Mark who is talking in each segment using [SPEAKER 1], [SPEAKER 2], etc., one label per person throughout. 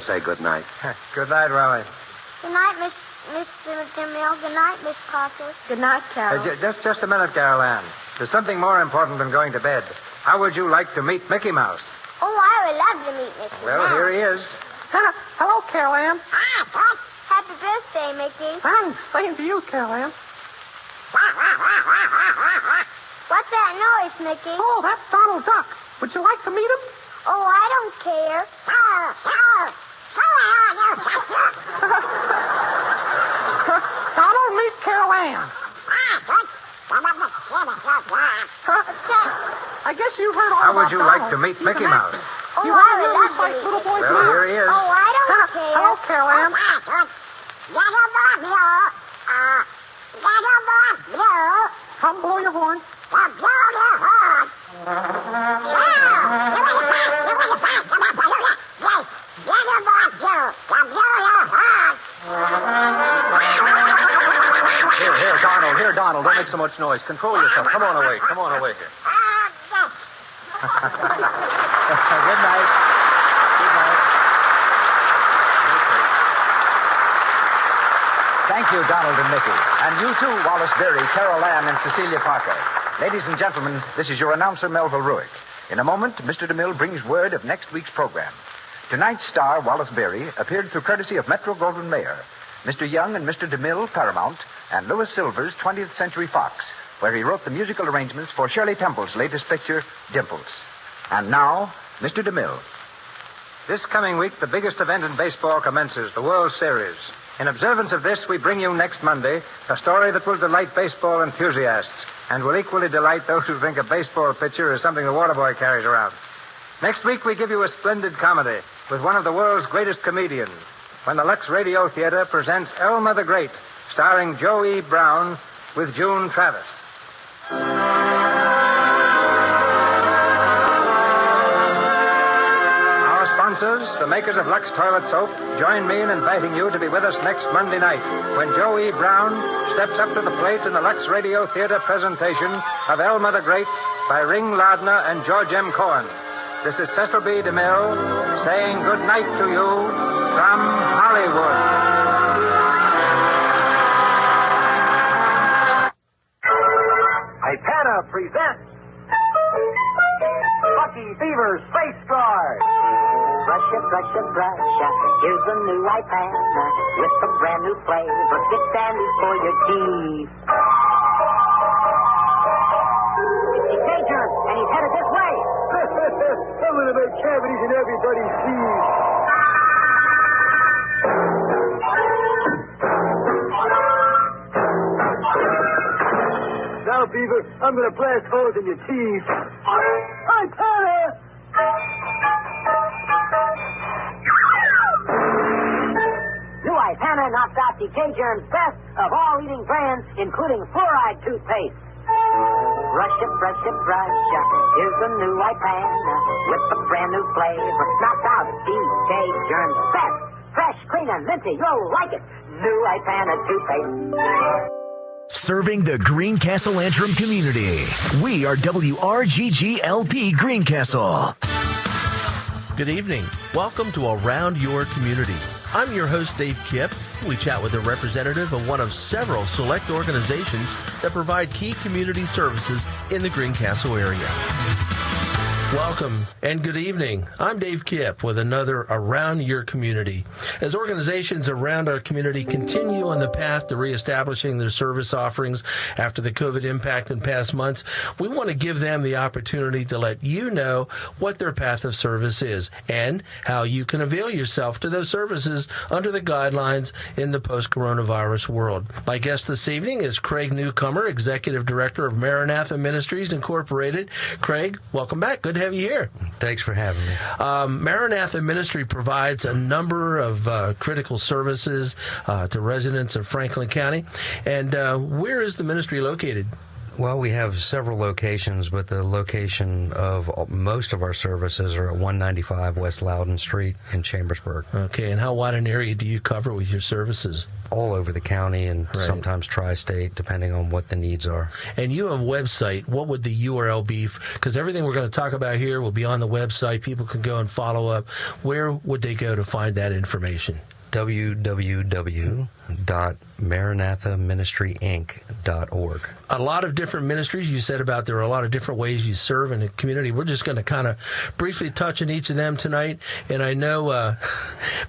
[SPEAKER 1] say good night.
[SPEAKER 2] Good night, Raleigh.
[SPEAKER 3] Good night, Mr. DeMille. Good night, Miss Parker.
[SPEAKER 4] Good night, Carol.
[SPEAKER 2] Just a minute, Carol Ann. There's something more important than going to bed. How would you like to meet Mickey Mouse?
[SPEAKER 3] Oh, I would love to meet Mickey
[SPEAKER 2] Well,
[SPEAKER 3] Mouse.
[SPEAKER 2] here he is.
[SPEAKER 4] Hello, Carol Ann.
[SPEAKER 3] Happy birthday, Mickey.
[SPEAKER 4] Thanks. Same to you, Carol Ann.
[SPEAKER 3] What's that noise, Mickey?
[SPEAKER 4] Oh, that's Donald Duck. Would you like to meet him?
[SPEAKER 3] Oh, I don't care.
[SPEAKER 4] Donald, meet Carol Ann. I guess you've heard all
[SPEAKER 2] How
[SPEAKER 4] about
[SPEAKER 2] would you
[SPEAKER 4] Donald.
[SPEAKER 2] like to meet
[SPEAKER 4] He's
[SPEAKER 2] Mickey
[SPEAKER 4] an
[SPEAKER 2] Mouse?
[SPEAKER 4] actor.
[SPEAKER 3] Oh,
[SPEAKER 4] You
[SPEAKER 3] I
[SPEAKER 4] heard
[SPEAKER 3] would
[SPEAKER 4] him
[SPEAKER 3] love
[SPEAKER 4] just
[SPEAKER 3] to
[SPEAKER 4] like
[SPEAKER 3] meet
[SPEAKER 4] little
[SPEAKER 3] Mickey
[SPEAKER 4] boy
[SPEAKER 2] Well,
[SPEAKER 4] Blue.
[SPEAKER 2] here he is.
[SPEAKER 3] Oh, I don't care.
[SPEAKER 4] Hello, Carol Ann. Come blow your horn.
[SPEAKER 1] Here, Donald. Don't make so much noise. Control yourself. Come on away here.
[SPEAKER 2] Good night.
[SPEAKER 5] Thank you, Donald and Mickey. And you too, Wallace Berry, Carol Ann, and Cecilia Parker. Ladies and gentlemen, this is your announcer, Melville Ruick. In a moment, Mr. DeMille brings word of next week's program. Tonight's star, Wallace Berry, appeared through courtesy of Metro-Goldwyn-Mayer, Mr. Young and Mr. DeMille, Paramount, and Louis Silvers, 20th Century Fox, where he wrote the musical arrangements for Shirley Temple's latest picture, Dimples. And now, Mr. DeMille.
[SPEAKER 2] This coming week, the biggest event in baseball commences, the World Series. In observance of this, we bring you next Monday a story that will delight baseball enthusiasts and will equally delight those who think a baseball pitcher is something the water boy carries around. Next week, we give you a splendid comedy with one of the world's greatest comedians when the Lux Radio Theater presents Elma the Great, starring Joe E. Brown with June Travis. Our sponsors, the makers of Lux Toilet Soap, join me in inviting you to be with us next Monday night when Joe E. Brown steps up to the plate in the Lux Radio Theater presentation of Elma the Great by Ring Lardner and George M. Cohen. This is Cecil B. DeMille saying good night to you from Hollywood.
[SPEAKER 6] Ipana presents Bucky Beaver's Face Guard.
[SPEAKER 7] Brush it, here's a new Ipana with a brand new flavor. Get dandy for your teeth. He's dangerous, and he's headed this way.
[SPEAKER 6] I'm going to make cavities in everybody's teeth. Now, Beaver, I'm going to blast holes in your teeth. Ipana!
[SPEAKER 7] New Ipana knocks out decay germs best of all leading brands, including fluoride toothpaste. Brush it. Here's a new Ipana with a brand new flavor. Knocks out decay germs best. Fresh, clean, and minty. You'll like it. New Ipana toothpaste.
[SPEAKER 8] Serving the Greencastle Antrim community. We are WRGG LP Greencastle.
[SPEAKER 9] Good evening. Welcome to Around Your Community. I'm your host, Dave Kipp. We chat with a representative of one of several select organizations that provide key community services in the Greencastle area. Welcome and good evening. I'm Dave Kipp with another Around Your Community. As organizations around our community continue on the path to reestablishing their service offerings after the COVID impact in past months, we want to give them the opportunity to let you know what their path of service is and how you can avail yourself to those services under the guidelines in the post-coronavirus world. My guest this evening is Craig Newcomer, Executive Director of Maranatha Ministries Incorporated. Craig, welcome back. Good to have you here.
[SPEAKER 10] Thanks for having me.
[SPEAKER 9] Maranatha Ministry provides a number of critical services to residents of Franklin County. And where is the ministry located?
[SPEAKER 10] Well, we have several locations, but the location of most of our services are at 195 West Loudon Street in Chambersburg.
[SPEAKER 9] Okay, and how wide an area do you cover with your services?
[SPEAKER 10] All over the county and sometimes tri-state, depending on what the needs are.
[SPEAKER 9] And you have a website. What would the URL be? Because everything we're going to talk about here will be on the website. People can go and follow up. Where would they go to find that information?
[SPEAKER 10] www.maranathaministryinc.org.
[SPEAKER 9] A lot of different ministries. You said about there are a lot of different ways you serve in the community. We're just going to kind of briefly touch on each of them tonight. And I know,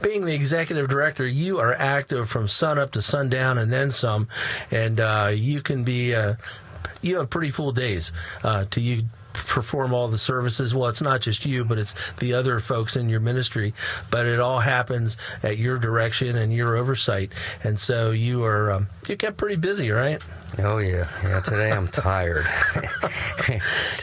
[SPEAKER 9] being the executive director, you are active from sun up to sundown and then some. And you can be, you have pretty full days to perform all the services. Well, it's not just you, but it's the other folks in your ministry, but it all happens at your direction and your oversight. And so you are you kept pretty busy, right?
[SPEAKER 10] Oh yeah. Today I'm tired.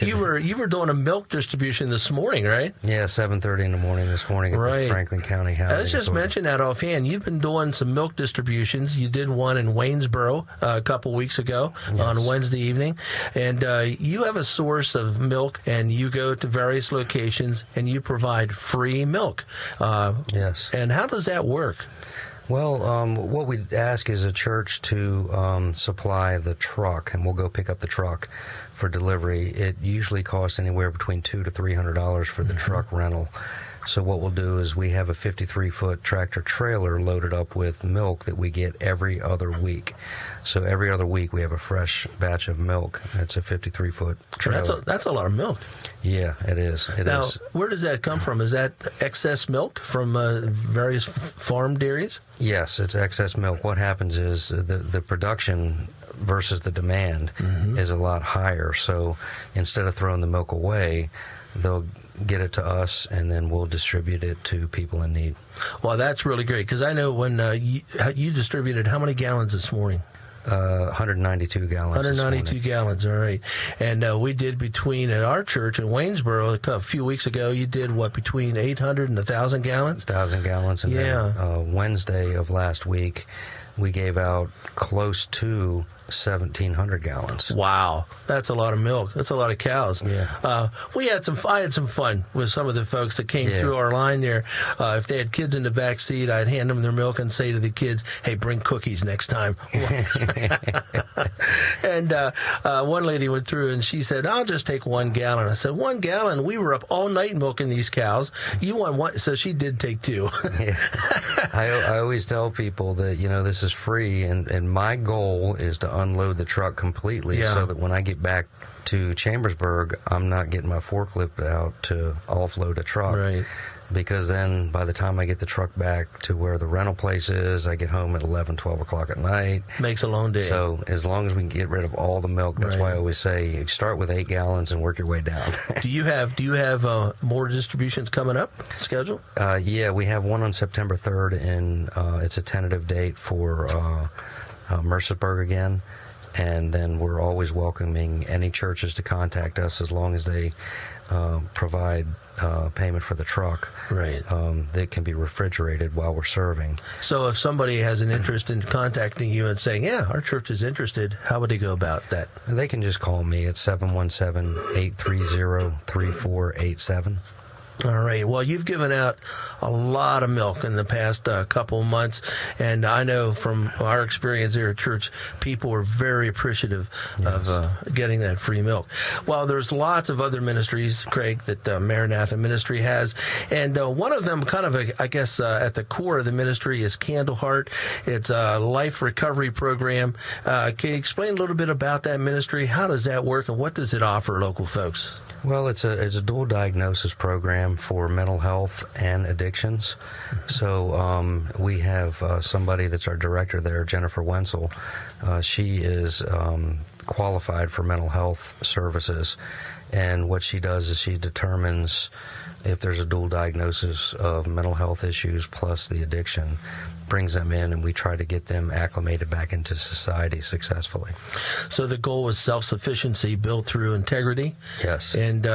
[SPEAKER 9] You were doing a milk distribution this morning, right?
[SPEAKER 10] Yeah, 7:30 in the morning this morning at the Franklin County Housing.
[SPEAKER 9] Let's just mention that offhand. You've been doing some milk distributions. You did one in Waynesboro a couple weeks ago on Wednesday evening, and you have a source of milk, and you go to various locations and you provide free milk.
[SPEAKER 10] Yes.
[SPEAKER 9] And how does that work?
[SPEAKER 10] Well, what we ask is a church to supply the truck, and we'll go pick up the truck for delivery. It usually costs anywhere between $200 to $300 for the truck rental. So what we'll do is we have a 53-foot tractor trailer loaded up with milk that we get every other week. So every other week we have a fresh batch of milk. It's a 53-foot trailer.
[SPEAKER 9] That's a lot of milk.
[SPEAKER 10] Yeah, it is.
[SPEAKER 9] Now, where does that come from? Is that excess milk from various farm dairies?
[SPEAKER 10] Yes, it's excess milk. What happens is the production versus the demand is a lot higher. So instead of throwing the milk away, they'll get it to us, and then we'll distribute it to people in need.
[SPEAKER 9] Well, that's really great, because I know when you distributed how many gallons this morning?
[SPEAKER 10] 192 gallons.
[SPEAKER 9] 192 gallons, all right. And we did between, at our church in Waynesboro a few weeks ago, you did what, between 800 and 1,000 gallons?
[SPEAKER 10] 1,000 gallons. And then Wednesday of last week, we gave out close to 1,700 gallons.
[SPEAKER 9] Wow, that's a lot of milk. That's a lot of cows.
[SPEAKER 10] Yeah.
[SPEAKER 9] I had some fun with some of the folks that came through our line there. If they had kids in the back seat, I'd hand them their milk and say to the kids, "Hey, bring cookies next time." And one lady went through and she said, "I'll just take 1 gallon." I said, 1 gallon? We were up all night milking these cows. You want one? So she did take 2.
[SPEAKER 10] I always tell people that this is free, and my goal is to unload the truck completely so that when I get back to Chambersburg, I'm not getting my forklift out to offload a truck.
[SPEAKER 9] Right.
[SPEAKER 10] Because then by the time I get the truck back to where the rental place is, I get home at 11, 12 o'clock at night.
[SPEAKER 9] Makes a long day.
[SPEAKER 10] So as long as we can get rid of all the milk, that's why I always say start with 8 gallons and work your way down.
[SPEAKER 9] Do you have more distributions coming up scheduled?
[SPEAKER 10] Yeah, we have one on September 3rd, and it's a tentative date for Mercersburg again. And then we're always welcoming any churches to contact us as long as they provide payment for the truck.
[SPEAKER 9] Right.
[SPEAKER 10] That can be refrigerated while we're serving.
[SPEAKER 9] So if somebody has an interest in contacting you and saying, yeah, our church is interested, how would they go about that?
[SPEAKER 10] They can just call me at 717-830-3487.
[SPEAKER 9] All right. Well, you've given out a lot of milk in the past couple of months, and I know from our experience here at church, people were very appreciative of getting that free milk. Well, there's lots of other ministries, Craig, that Maranatha Ministry has, and one of them kind of, I guess, at the core of the ministry is Candle Heart. It's a life recovery program. Can you explain a little bit about that ministry? How does that work, and what does it offer local folks?
[SPEAKER 10] Well, it's a dual diagnosis program for mental health and addictions. So we have somebody that's our director there, Jennifer Wenzel. She is qualified for mental health services, and what she does is she determines if there's a dual diagnosis of mental health issues plus the addiction, brings them in, and we try to get them acclimated back into society successfully.
[SPEAKER 9] So the goal is self-sufficiency built through integrity.
[SPEAKER 10] Yes.
[SPEAKER 9] And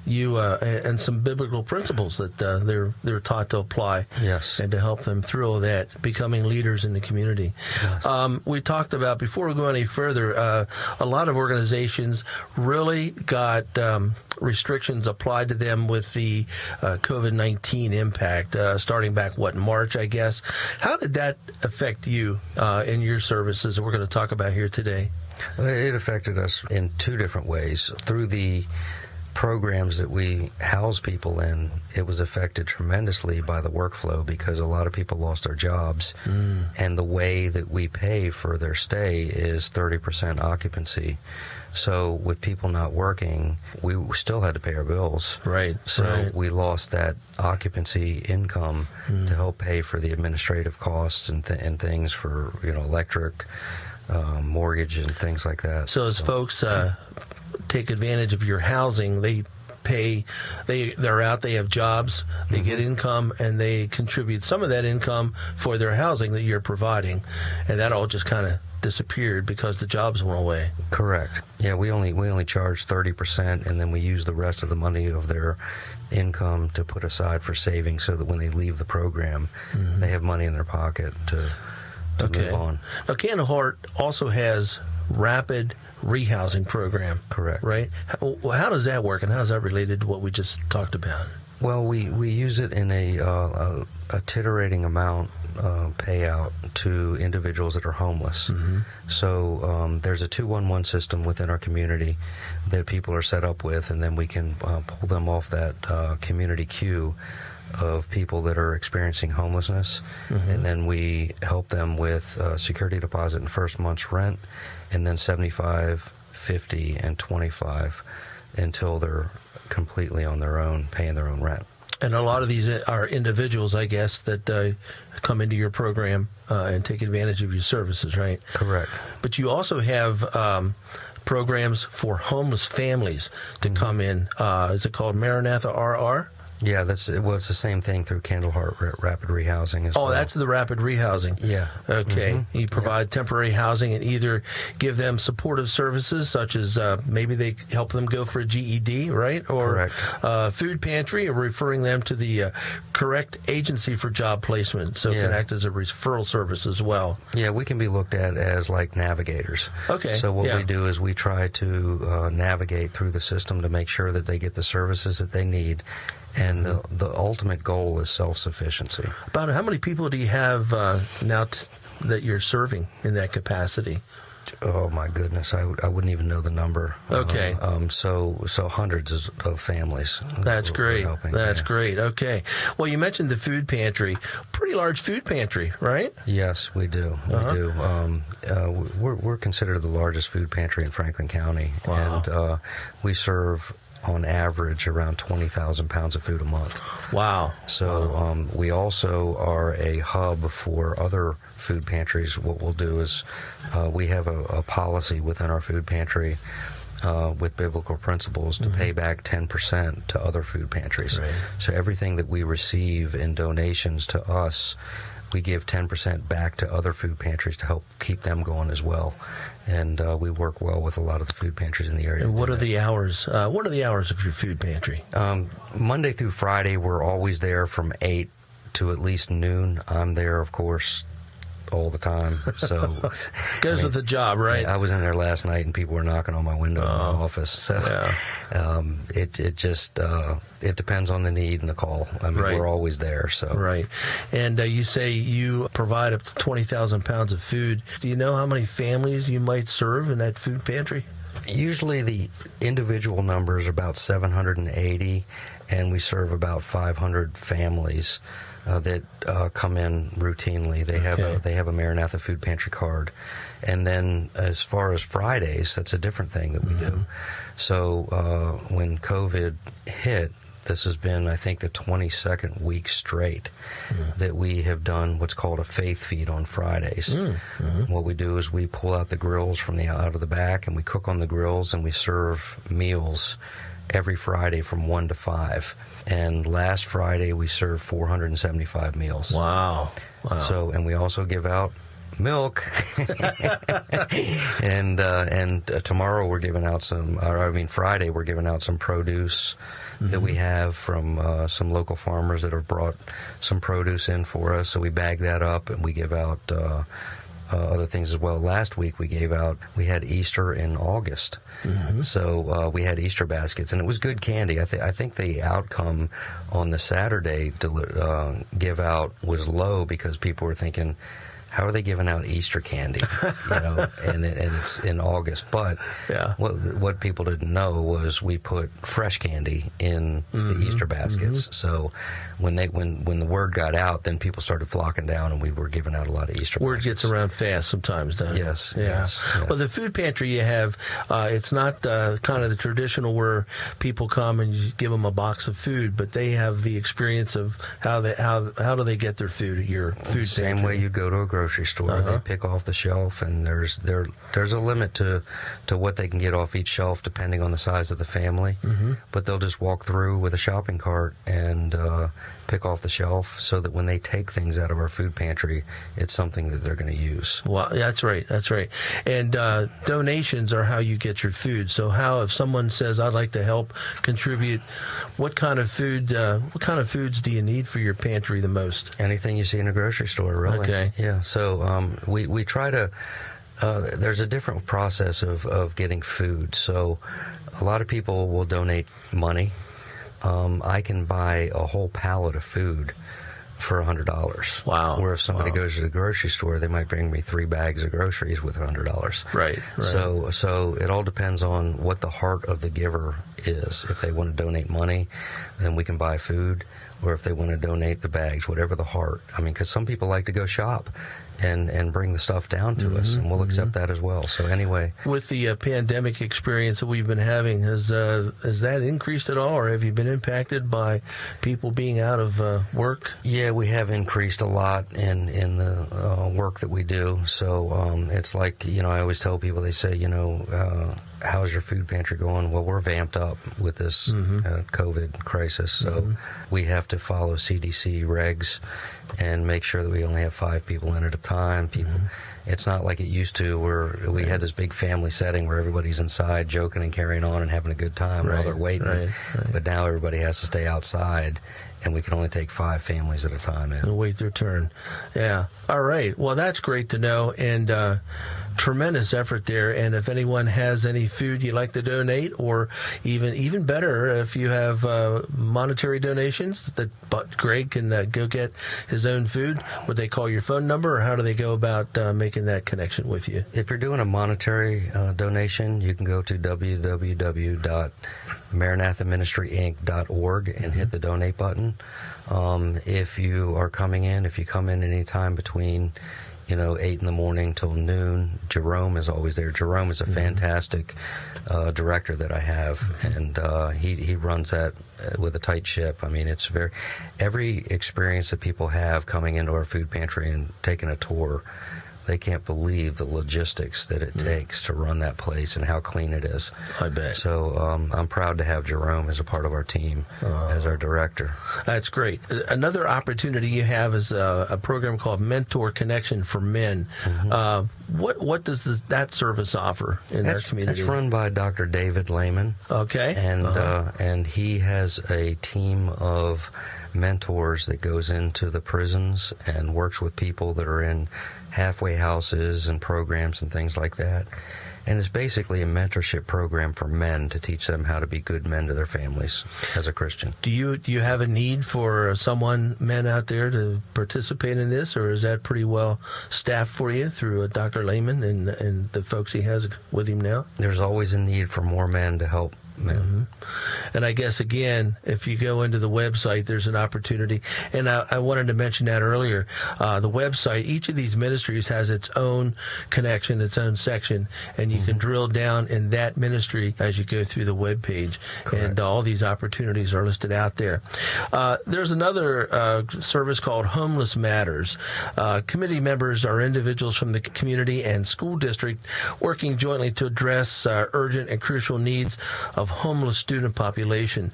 [SPEAKER 9] you and some biblical principles that they're taught to apply.
[SPEAKER 10] Yes.
[SPEAKER 9] And to help them through all that, becoming leaders in the community.
[SPEAKER 10] Yes.
[SPEAKER 9] We talked about, before we go any further, a lot of organizations really got restrictions applied to them with the COVID-19 impact, starting back, in March, I guess. How did that affect you in your services that we're going to talk about here today?
[SPEAKER 10] It affected us in two different ways. Through the programs that we house people in, it was affected tremendously by the workflow because a lot of people lost their jobs, and the way that we pay for their stay is 30% occupancy. So with people not working, we still had to pay our bills.
[SPEAKER 9] Right.
[SPEAKER 10] So we lost that occupancy income to help pay for the administrative costs and things for, electric, mortgage, and things like that.
[SPEAKER 9] So as folks take advantage of your housing, they pay, they're out, they have jobs, they get income, and they contribute some of that income for their housing that you're providing, and that all just kind of disappeared because the jobs went away.
[SPEAKER 10] Correct. Yeah, we only charge 30%, and then we use the rest of the money of their income to put aside for savings, so that when they leave the program, they have money in their pocket to move on.
[SPEAKER 9] Now, Cannon Heart also has rapid rehousing program.
[SPEAKER 10] Correct.
[SPEAKER 9] Right? How does that work, and how is that related to what we just talked about?
[SPEAKER 10] Well, we use it in a titerating amount payout to individuals that are homeless. So there's a 211 system within our community that people are set up with, and then we can pull them off that community queue of people that are experiencing homelessness, and then we help them with security deposit and first month's rent, and then 75, 50, and 25 until they're completely on their own, paying their own rent.
[SPEAKER 9] And a lot of these are individuals, I guess, that come into your program and take advantage of your services, right?
[SPEAKER 10] Correct.
[SPEAKER 9] But you also have programs for homeless families to come in. Is it called Maranatha RR?
[SPEAKER 10] Yeah, it's the same thing through Candle Heart Rapid Rehousing as well.
[SPEAKER 9] Oh, that's the rapid rehousing.
[SPEAKER 10] Yeah.
[SPEAKER 9] Okay. You provide temporary housing and either give them supportive services, such as maybe they help them go for a GED, right? Or food pantry, or referring them to the correct agency for job placement, so it can act as a referral service as well.
[SPEAKER 10] Yeah, we can be looked at as like navigators.
[SPEAKER 9] Okay.
[SPEAKER 10] So what we do is we try to navigate through the system to make sure that they get the services that they need. And the ultimate goal is self-sufficiency.
[SPEAKER 9] About how many people do you have now that you're serving in that capacity?
[SPEAKER 10] Oh, my goodness. I wouldn't even know the number.
[SPEAKER 9] Okay.
[SPEAKER 10] So hundreds of families.
[SPEAKER 9] That's great. That's
[SPEAKER 10] yeah.
[SPEAKER 9] great. Okay. Well, you mentioned the food pantry. Pretty large food pantry, right?
[SPEAKER 10] Yes, we do. We do. We're considered the largest food pantry in Franklin County.
[SPEAKER 9] Wow.
[SPEAKER 10] And we serve, on average, around 20,000 pounds of food a month.
[SPEAKER 9] Wow.
[SPEAKER 10] So we also are a hub for other food pantries. What we'll do is we have a policy within our food pantry with biblical principles to pay back 10% to other food pantries.
[SPEAKER 9] Right.
[SPEAKER 10] So everything that we receive in donations to us, we give 10% back to other food pantries to help keep them going as well. And we work well with a lot of the food pantries in the area.
[SPEAKER 9] And what are the hours? What are the hours of your food pantry?
[SPEAKER 10] Monday through Friday, we're always there from 8 to at least noon. I'm there, of course, all the time. So
[SPEAKER 9] goes with the job, right?
[SPEAKER 10] I was in there last night, and people were knocking on my window in my office. So it just it depends on the need and the call. I mean, we're always there. So
[SPEAKER 9] right. And you say you provide up to 20,000 pounds of food. Do you know how many families you might serve in that food pantry?
[SPEAKER 10] Usually the individual number is about 780, and we serve about 500 families that come in routinely. They have a Maranatha Food Pantry card. And then as far as Fridays, that's a different thing that we do. So when COVID hit, this has been, I think, the 22nd week straight that we have done what's called a faith feed on Fridays. What we do is we pull out the grills from out of the back, and we cook on the grills, and we serve meals every Friday from 1 to 5. And last Friday we served 475 meals.
[SPEAKER 9] Wow.
[SPEAKER 10] So, and we also give out milk. and tomorrow we're giving out Friday we're giving out some produce that we have from some local farmers that have brought some produce in for us. So we bag that up and we give out other things as well. Last week we had Easter in August. So we had Easter baskets, and it was good candy. I think the outcome on the Saturday give out was low because people were thinking, how are they giving out Easter candy? And it's in August. But what people didn't know was we put fresh candy in the Easter baskets. So when the word got out, then people started flocking down, and we were giving out a lot of Easter
[SPEAKER 9] Word
[SPEAKER 10] baskets.
[SPEAKER 9] gets around fast sometimes, doesn't it?
[SPEAKER 10] Yes.
[SPEAKER 9] Yeah.
[SPEAKER 10] Yes.
[SPEAKER 9] Well, the food pantry you have, it's not kind of the traditional where people come and you give them a box of food, but they have the experience of how do they get their food at your food pantry?
[SPEAKER 10] Same way you'd go to a grocery store. They pick off the shelf, and there's a limit to what they can get off each shelf depending on the size of the family. But they'll just walk through with a shopping cart and pick off the shelf so that when they take things out of our food pantry, it's something that they're going to use.
[SPEAKER 9] Well, that's right. And donations are how you get your food. So how, if someone says, I'd like to help contribute, what kind of foods do you need for your pantry the most?
[SPEAKER 10] Anything you see in a grocery store, really.
[SPEAKER 9] Okay.
[SPEAKER 10] Yeah, so we try to, there's a different process of getting food. So a lot of people will donate money. I can buy a whole pallet of food for $100.
[SPEAKER 9] Wow.
[SPEAKER 10] Where if somebody goes to the grocery store, they might bring me 3 bags of groceries with $100.
[SPEAKER 9] Right.
[SPEAKER 10] So it all depends on what the heart of the giver is. If they want to donate money, then we can buy food. Or if they want to donate the bags, whatever the heart. I mean, because some people like to go shop and bring the stuff down to us, and we'll accept that as well. So anyway.
[SPEAKER 9] With the pandemic experience that we've been having, has that increased at all, or have you been impacted by people being out of work?
[SPEAKER 10] Yeah, we have increased a lot in the work that we do. So it's like, I always tell people, they say, how's your food pantry going? Well, we're vamped up with this COVID crisis, so we have to follow CDC regs and make sure that we only have 5 people in at a time. It's not like it used to, where we had this big family setting where everybody's inside joking and carrying on and having a good time while they're waiting. Right. But now everybody has to stay outside, and we can only take 5 families at a time in.
[SPEAKER 9] And wait their turn. Yeah. All right. Well, that's great to know, and tremendous effort there. And if anyone has any food you'd like to donate, or even better, if you have monetary donations that Greg can go get his own food, would they call your phone number, or how do they go about making that connection with you?
[SPEAKER 10] If you're doing a monetary donation, you can go to www.maranathaministryinc.org and hit the donate button. If you come in anytime between 8 in the morning till noon, Jerome is always there. Jerome is a fantastic director that I have, and he runs that with a tight ship. I mean, it's every experience that people have coming into our food pantry and taking a tour, they can't believe the logistics that it takes to run that place and how clean it is.
[SPEAKER 9] I bet.
[SPEAKER 10] So I'm proud to have Jerome as a part of our team as our director.
[SPEAKER 9] That's great. Another opportunity you have is a program called Mentor Connection for Men. What does that service offer in our community?
[SPEAKER 10] It's run by Dr. David Lehman.
[SPEAKER 9] Okay.
[SPEAKER 10] And he has a team of mentors that goes into the prisons and works with people that are in halfway houses and programs and things like that. And it's basically a mentorship program for men to teach them how to be good men to their families as a Christian. Do
[SPEAKER 9] you have a need for men out there to participate in this, or is that pretty well staffed for you through Dr. Lehman and the folks he has with him now? There's always a need for more men to help men. And I guess, again, if you go into the website, there's an opportunity. And I wanted to mention that earlier. The website, each of these ministries has its own connection, its own section, and you can drill down in that ministry as you go through the web page. Correct. And all these opportunities are listed out there. There's another service called Homeless Matters. Committee members are individuals from the community and school district working jointly to address urgent and crucial needs of homeless student population.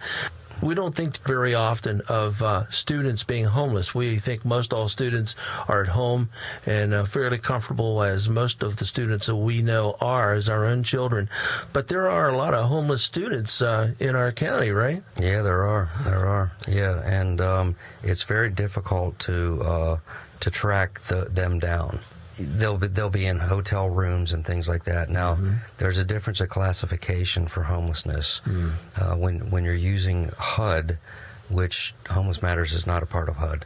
[SPEAKER 9] We don't think very often of students being homeless. We think most all students are at home and fairly comfortable, as most of the students that we know are, as our own children. But there are a lot of homeless students in our county, right?
[SPEAKER 10] Yeah, there are. Yeah, and it's very difficult to track them down. They'll be in hotel rooms and things like that. Now, there's a difference of classification for homelessness. When you're using HUD, which Homeless Matters is not a part of HUD,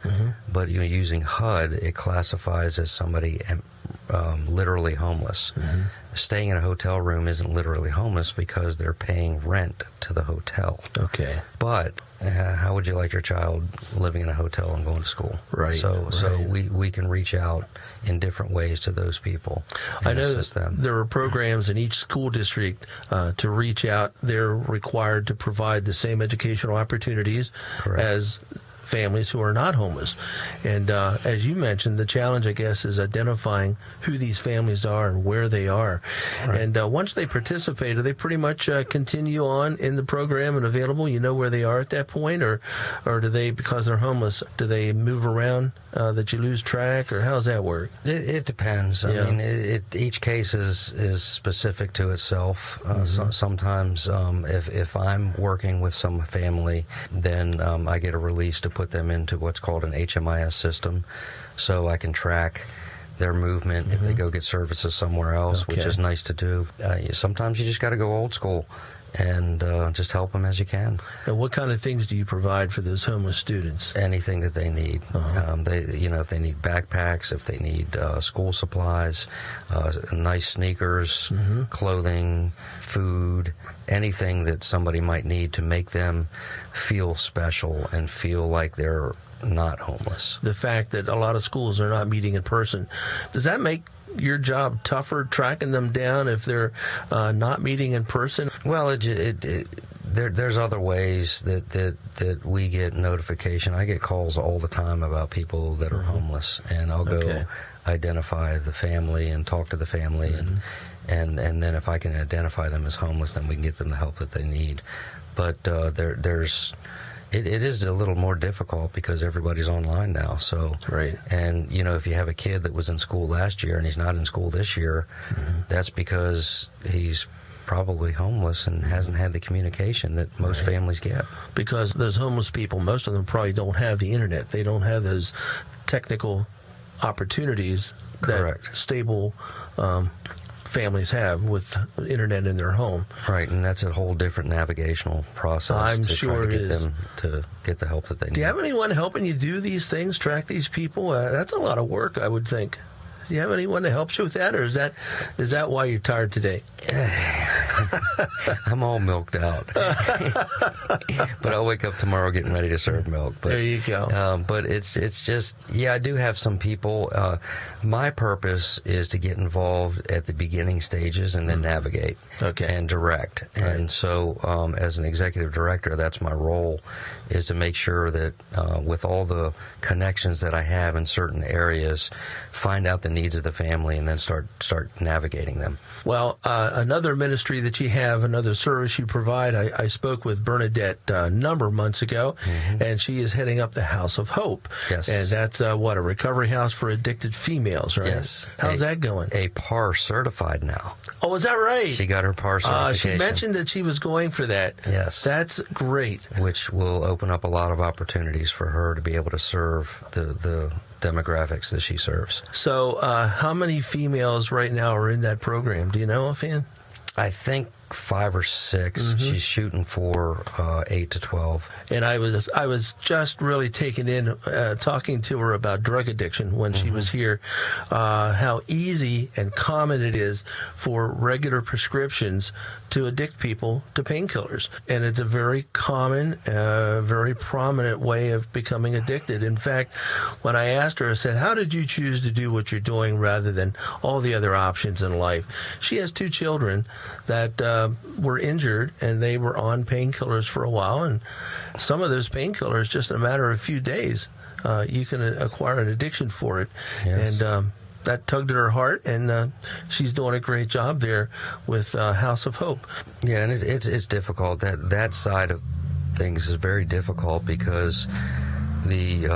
[SPEAKER 10] but you're using HUD, it classifies as somebody literally homeless. Staying in a hotel room isn't literally homeless because they're paying rent to the hotel.
[SPEAKER 9] Okay.
[SPEAKER 10] But how would you like your child living in a hotel and going to school?
[SPEAKER 9] Right.
[SPEAKER 10] So we can reach out in different ways to those people and
[SPEAKER 9] I know
[SPEAKER 10] assist them.
[SPEAKER 9] There are programs in each school district to reach out. They're required to provide the same educational opportunities as families who are not homeless. And as you mentioned, the challenge, I guess, is identifying who these families are and where they are. Right. And once they participate, do they pretty much continue on in the program and available? You know where they are at that point? Or do they, because they're homeless, do they move around that you lose track? Or how does that work?
[SPEAKER 10] It depends. I mean, each case is specific to itself. Sometimes if I'm working with some family, then I get a release to put them into what's called an HMIS system, so I can track their movement if they go get services somewhere else, which is nice to do. Sometimes you just got to go old school and just help them as you can.
[SPEAKER 9] And what kind of things do you provide for those homeless students?
[SPEAKER 10] Anything that they need. If they need backpacks, if they need school supplies, nice sneakers, clothing, food, anything that somebody might need to make them feel special and feel like they're not homeless.
[SPEAKER 9] The fact that a lot of schools are not meeting in person, does that make your job tougher, tracking them down if they're not meeting in person?
[SPEAKER 10] Well, there's other ways that we get notification. I get calls all the time about people that are homeless, and I'll go identify the family and talk to the family, and then if I can identify them as homeless, then we can get them the help that they need. But it is a little more difficult because everybody's online now. So, and if you have a kid that was in school last year and he's not in school this year, that's because he's probably homeless and hasn't had the communication that most families get.
[SPEAKER 9] Because those homeless people, most of them probably don't have the internet. They don't have those technical opportunities that stable families have with internet in their home.
[SPEAKER 10] Right, and that's a whole different navigational process.
[SPEAKER 9] I'm
[SPEAKER 10] to
[SPEAKER 9] sure
[SPEAKER 10] try to
[SPEAKER 9] it
[SPEAKER 10] get
[SPEAKER 9] is.
[SPEAKER 10] them to get the help that they need.
[SPEAKER 9] Do you have anyone helping you do these things, track these people? That's a lot of work, I would think. Do you have anyone that helps you with that, or is that why you're tired today?
[SPEAKER 10] I'm all milked out. But I'll wake up tomorrow getting ready to serve milk. But,
[SPEAKER 9] there you go.
[SPEAKER 10] But it's just, I do have some people. My purpose is to get involved at the beginning stages and then navigate and direct. And so as an executive director, that's my role, is to make sure that with all the connections that I have in certain areas, find out the needs of the family and then start navigating them.
[SPEAKER 9] Well, another ministry that you have, another service you provide, I spoke with Bernadette a number of months ago, and she is heading up the House of Hope.
[SPEAKER 10] Yes.
[SPEAKER 9] And that's, a recovery house for addicted females, right?
[SPEAKER 10] Yes.
[SPEAKER 9] How's that going?
[SPEAKER 10] A PAR certified now.
[SPEAKER 9] Oh, is that right?
[SPEAKER 10] She got her PAR certification.
[SPEAKER 9] She mentioned that she was going for that.
[SPEAKER 10] Yes.
[SPEAKER 9] That's great.
[SPEAKER 10] Which will open up a lot of opportunities for her to be able to serve the demographics that she serves.
[SPEAKER 9] So how many females right now are in that program? Do you know, offhand?
[SPEAKER 10] I think 5 or 6. She's shooting for 8 to 12.
[SPEAKER 9] And I was just really taken in talking to her about drug addiction when she was here, how easy and common it is for regular prescriptions to addict people to painkillers. And it's a very common, very prominent way of becoming addicted. In fact, when I asked her, I said, how did you choose to do what you're doing rather than all the other options in life? She has 2 children that were injured, and they were on painkillers for a while, and some of those painkillers, just in a matter of a few days, you can acquire an addiction for it.
[SPEAKER 10] Yes.
[SPEAKER 9] And that tugged at her heart, and she's doing a great job there with House of Hope.
[SPEAKER 10] Yeah, and it's difficult. That side of things is very difficult because the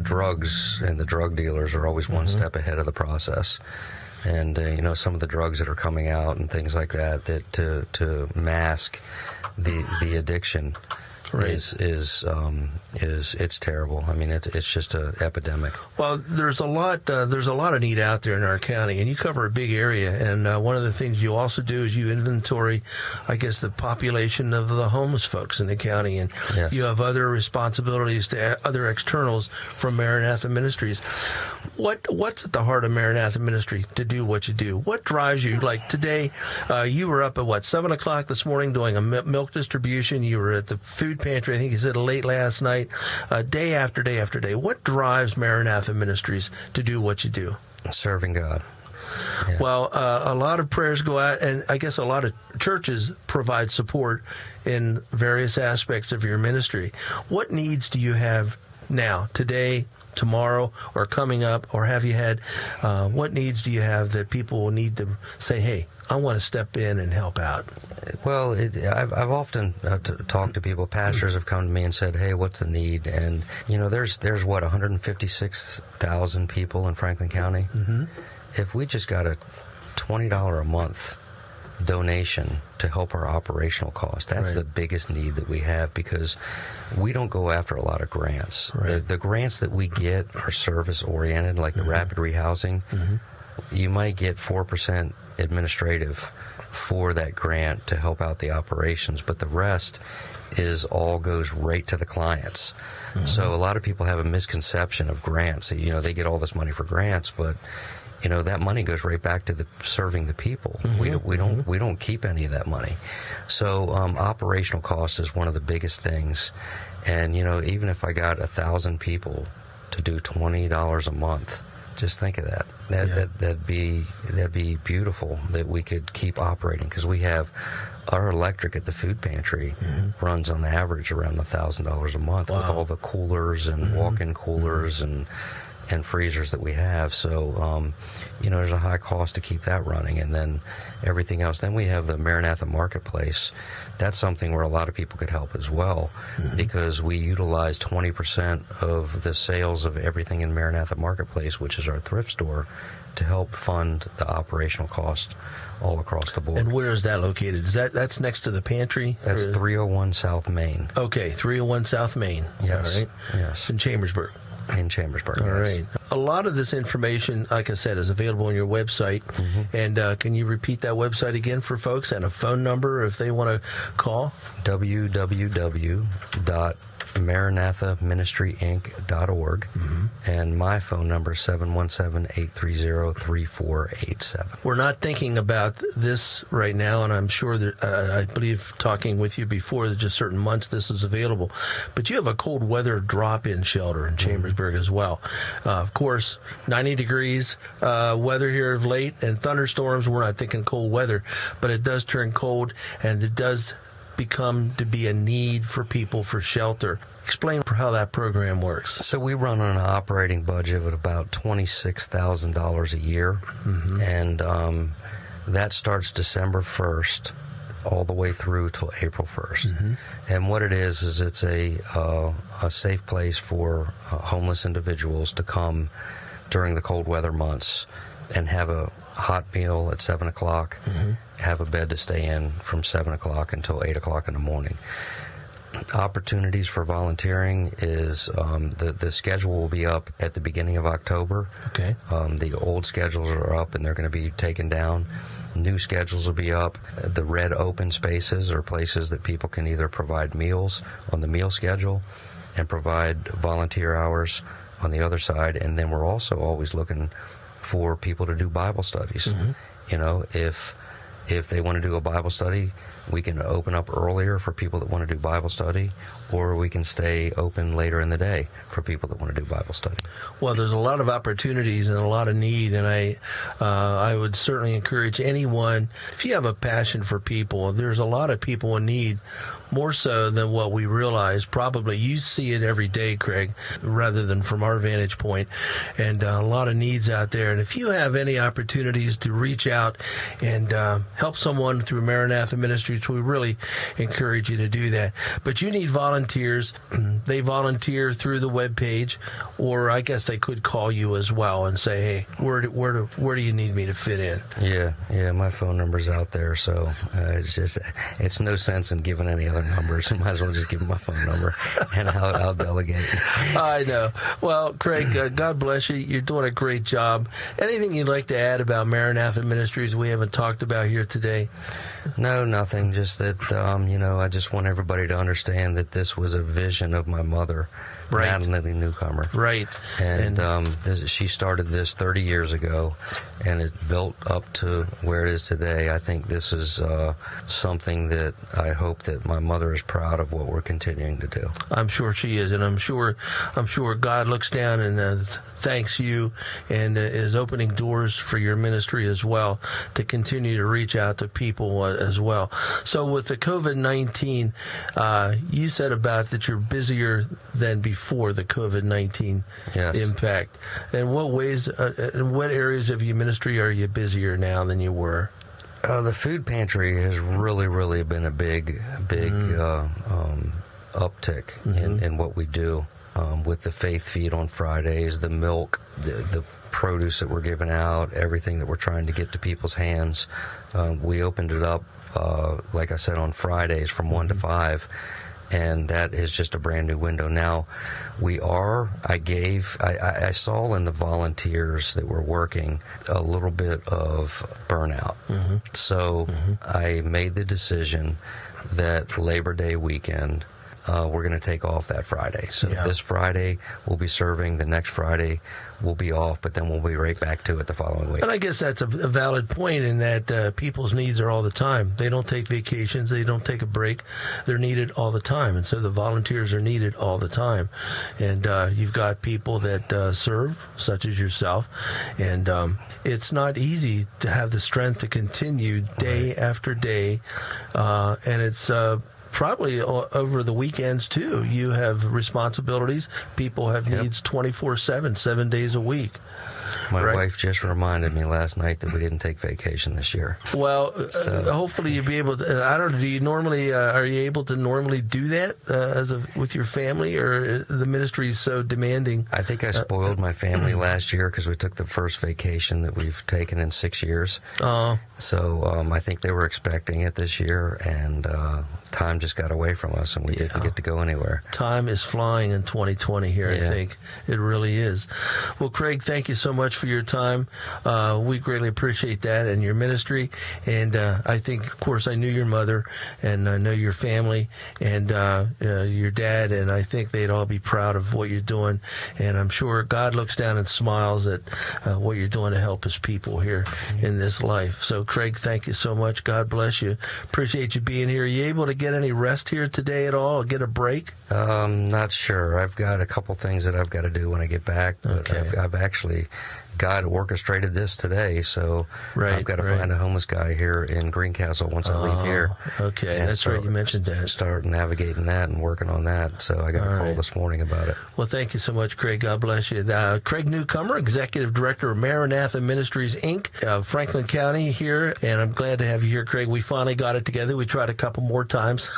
[SPEAKER 10] drugs and the drug dealers are always one step ahead of the process. And, some of the drugs that are coming out and things like that to mask the addiction is it's terrible. I mean, it's just an epidemic.
[SPEAKER 9] Well, there's a lot of need out there in our county, and you cover a big area. And one of the things you also do is you inventory, I guess, the population of the homeless folks in the county, and you have other responsibilities to other externals from Maranatha Ministries. What's at the heart of Maranatha Ministry to do what you do? What drives you? Like today, you were up at 7:00 this morning doing a milk distribution. You were at the food pantry, I think you said, late last night, day after day after day. What drives Maranatha Ministries to do what you do?
[SPEAKER 10] Serving God. Yeah.
[SPEAKER 9] Well, a lot of prayers go out, and I guess a lot of churches provide support in various aspects of your ministry. What needs do you have now, today, tomorrow, or coming up, or have you had, what needs do you have that people will need to say, hey, I want to step in and help out?
[SPEAKER 10] Well, I've often talked to people. Pastors have come to me and said, hey, what's the need? And, there's 156,000 people in Franklin County. Mm-hmm. If we just got a $20 a month donation to help our operational cost, that's the biggest need that we have, because we don't go after a lot of grants. The grants that we get are service-oriented, like the rapid rehousing. Mm-hmm. You might get 4% administrative for that grant to help out the operations, but the rest all goes right to the clients. Mm-hmm. So a lot of people have a misconception of grants. They get all this money for grants, but that money goes right back to serving the people. Mm-hmm. We don't keep any of that money. So operational cost is one of the biggest things. And even if I got 1,000 people to do $20 a month, just think of that. That'd be beautiful that we could keep operating, because we have our electric at the food pantry runs on average around $1,000 a month with all the coolers and walk-in coolers and freezers that we have. So, there's a high cost to keep that running, and then everything else. Then we have the Maranatha Marketplace. That's something where a lot of people could help as well, because we utilize 20% of the sales of everything in Maranatha Marketplace, which is our thrift store, to help fund the operational cost all across the board.
[SPEAKER 9] And where is that located? That's next to the pantry?
[SPEAKER 10] That's 301 South Main.
[SPEAKER 9] Okay, 301 South Main.
[SPEAKER 10] Yes.
[SPEAKER 9] All right.
[SPEAKER 10] Yes.
[SPEAKER 9] In Chambersburg.
[SPEAKER 10] In Chambersburg.
[SPEAKER 9] All
[SPEAKER 10] yes.
[SPEAKER 9] right. A lot of this information, like I said, is available on your website. Mm-hmm. And can you repeat that website again for folks, and a phone number if they want to call? www.maranathaministryinc.org. Mm-hmm. And my phone number is 717-830-3487. We're not thinking about this right now, and I'm sure that I believe talking with you before that just certain months this is available. But you have a cold weather drop-in shelter in Chambersburg as well. Of course, 90 degrees weather here of late, and thunderstorms. We're not thinking cold weather, but it does turn cold, and it does become to be a need for people for shelter. Explain how that program works.
[SPEAKER 10] So we run on an operating budget of about $26,000 a year, and that starts December 1st all the way through till April 1st. And what it is it's a safe place for homeless individuals to come during the cold weather months and have a hot meal at 7 o'clock, have a bed to stay in from 7 o'clock until 8 o'clock in the morning. Opportunities for volunteering is the schedule will be up at the beginning of October.
[SPEAKER 9] Okay.
[SPEAKER 10] The old schedules are up, and they're going to be taken down. New schedules will be up. The red open spaces are places that people can either provide meals on the meal schedule and provide volunteer hours on the other side. And then we're also always looking for people to do Bible studies. If they want to do a Bible study, we can open up earlier for people that want to do Bible study, or we can stay open later in the day for people that want to do Bible study.
[SPEAKER 9] Well, there's a lot of opportunities and a lot of need, and I would certainly encourage anyone, if you have a passion for people, there's a lot of people in need more so than what we realize. Probably you see it every day, Craig, rather than from our vantage point, and a lot of needs out there. And if you have any opportunities to reach out and help someone through Maranatha Ministries, we really encourage you to do that. But you need volunteers. They volunteer through the webpage, or I guess they could call you as well and say, hey, where do you need me to fit in?
[SPEAKER 10] Yeah, my phone number's out there, so it's no sense in giving any other numbers. I might as well just give them my phone number, and I'll delegate.
[SPEAKER 9] I know. Well, Craig, God bless you. You're doing a great job. Anything you'd like to add about Maranatha Ministries we haven't talked about here today?
[SPEAKER 10] No, nothing. Just that, I just want everybody to understand that this was a vision of my mother,
[SPEAKER 9] right.
[SPEAKER 10] Natalie Newcomer.
[SPEAKER 9] Right.
[SPEAKER 10] And she started this 30 years ago, and it built up to where it is today. I think this is something that I hope that my mother is proud of what we're continuing to do.
[SPEAKER 9] I'm sure she is, and I'm sure God looks down and thanks you and is opening doors for your ministry as well to continue to reach out to people as well. So with the COVID-19, you said about that you're busier than before the COVID-19 impact. And what ways, in what areas of your ministry are you busier now than you were?
[SPEAKER 10] The food pantry has really been a big uptick in what we do. With the faith feed on Fridays, the milk, the produce that we're giving out, everything that we're trying to get to people's hands. We opened it up, like I said, on Fridays from 1 to 5, and that is just a brand new window. Now, I saw in the volunteers that were working a little bit of burnout. So I made the decision that Labor Day weekend, we're going to take off that Friday. So this Friday we'll be serving, the next Friday we'll be off, but then we'll be right back to it the following week.
[SPEAKER 9] And I guess that's a valid point in that people's needs are all the time. They don't take vacations. They don't take a break. They're needed all the time. And so the volunteers are needed all the time. And you've got people that serve, such as yourself. And it's not easy to have the strength to continue day after day. And it's probably over the weekends, too. You have responsibilities. People have needs 24/7, 7 days a week.
[SPEAKER 10] My wife just reminded me last night that we didn't take vacation this year.
[SPEAKER 9] Well, hopefully you'll be able to. I don't know. Do you normally? Are you able to normally do that with your family, or the ministry is so demanding?
[SPEAKER 10] I think I spoiled my family last year because we took the first vacation that we've taken in 6 years. So I think they were expecting it this year, and time just got away from us, and we didn't get to go anywhere.
[SPEAKER 9] Time is flying in 2020 here. I think it really is. Well, Craig, thank you so much for your time. We greatly appreciate that and your ministry. And I think, of course, I knew your mother, and I know your family, and your dad, and I think they'd all be proud of what you're doing. And I'm sure God looks down and smiles at what you're doing to help his people here in this life. So, Craig, thank you so much. God bless you. Appreciate you being here. Are you able to get any rest here today at all? Get a break?
[SPEAKER 10] Not sure. I've got a couple things that I've got to do when I get back. But I've actually God orchestrated this today, so I've got to find a homeless guy here in Greencastle once I leave here.
[SPEAKER 9] Okay, that's right. You mentioned that.
[SPEAKER 10] Start navigating that and working on that. So I got a call this morning about it.
[SPEAKER 9] Well, thank you so much, Craig. God bless you. Craig Newcomer, Executive Director of Maranatha Ministries, Inc., Franklin County here, and I'm glad to have you here, Craig. We finally got it together. We tried a couple more times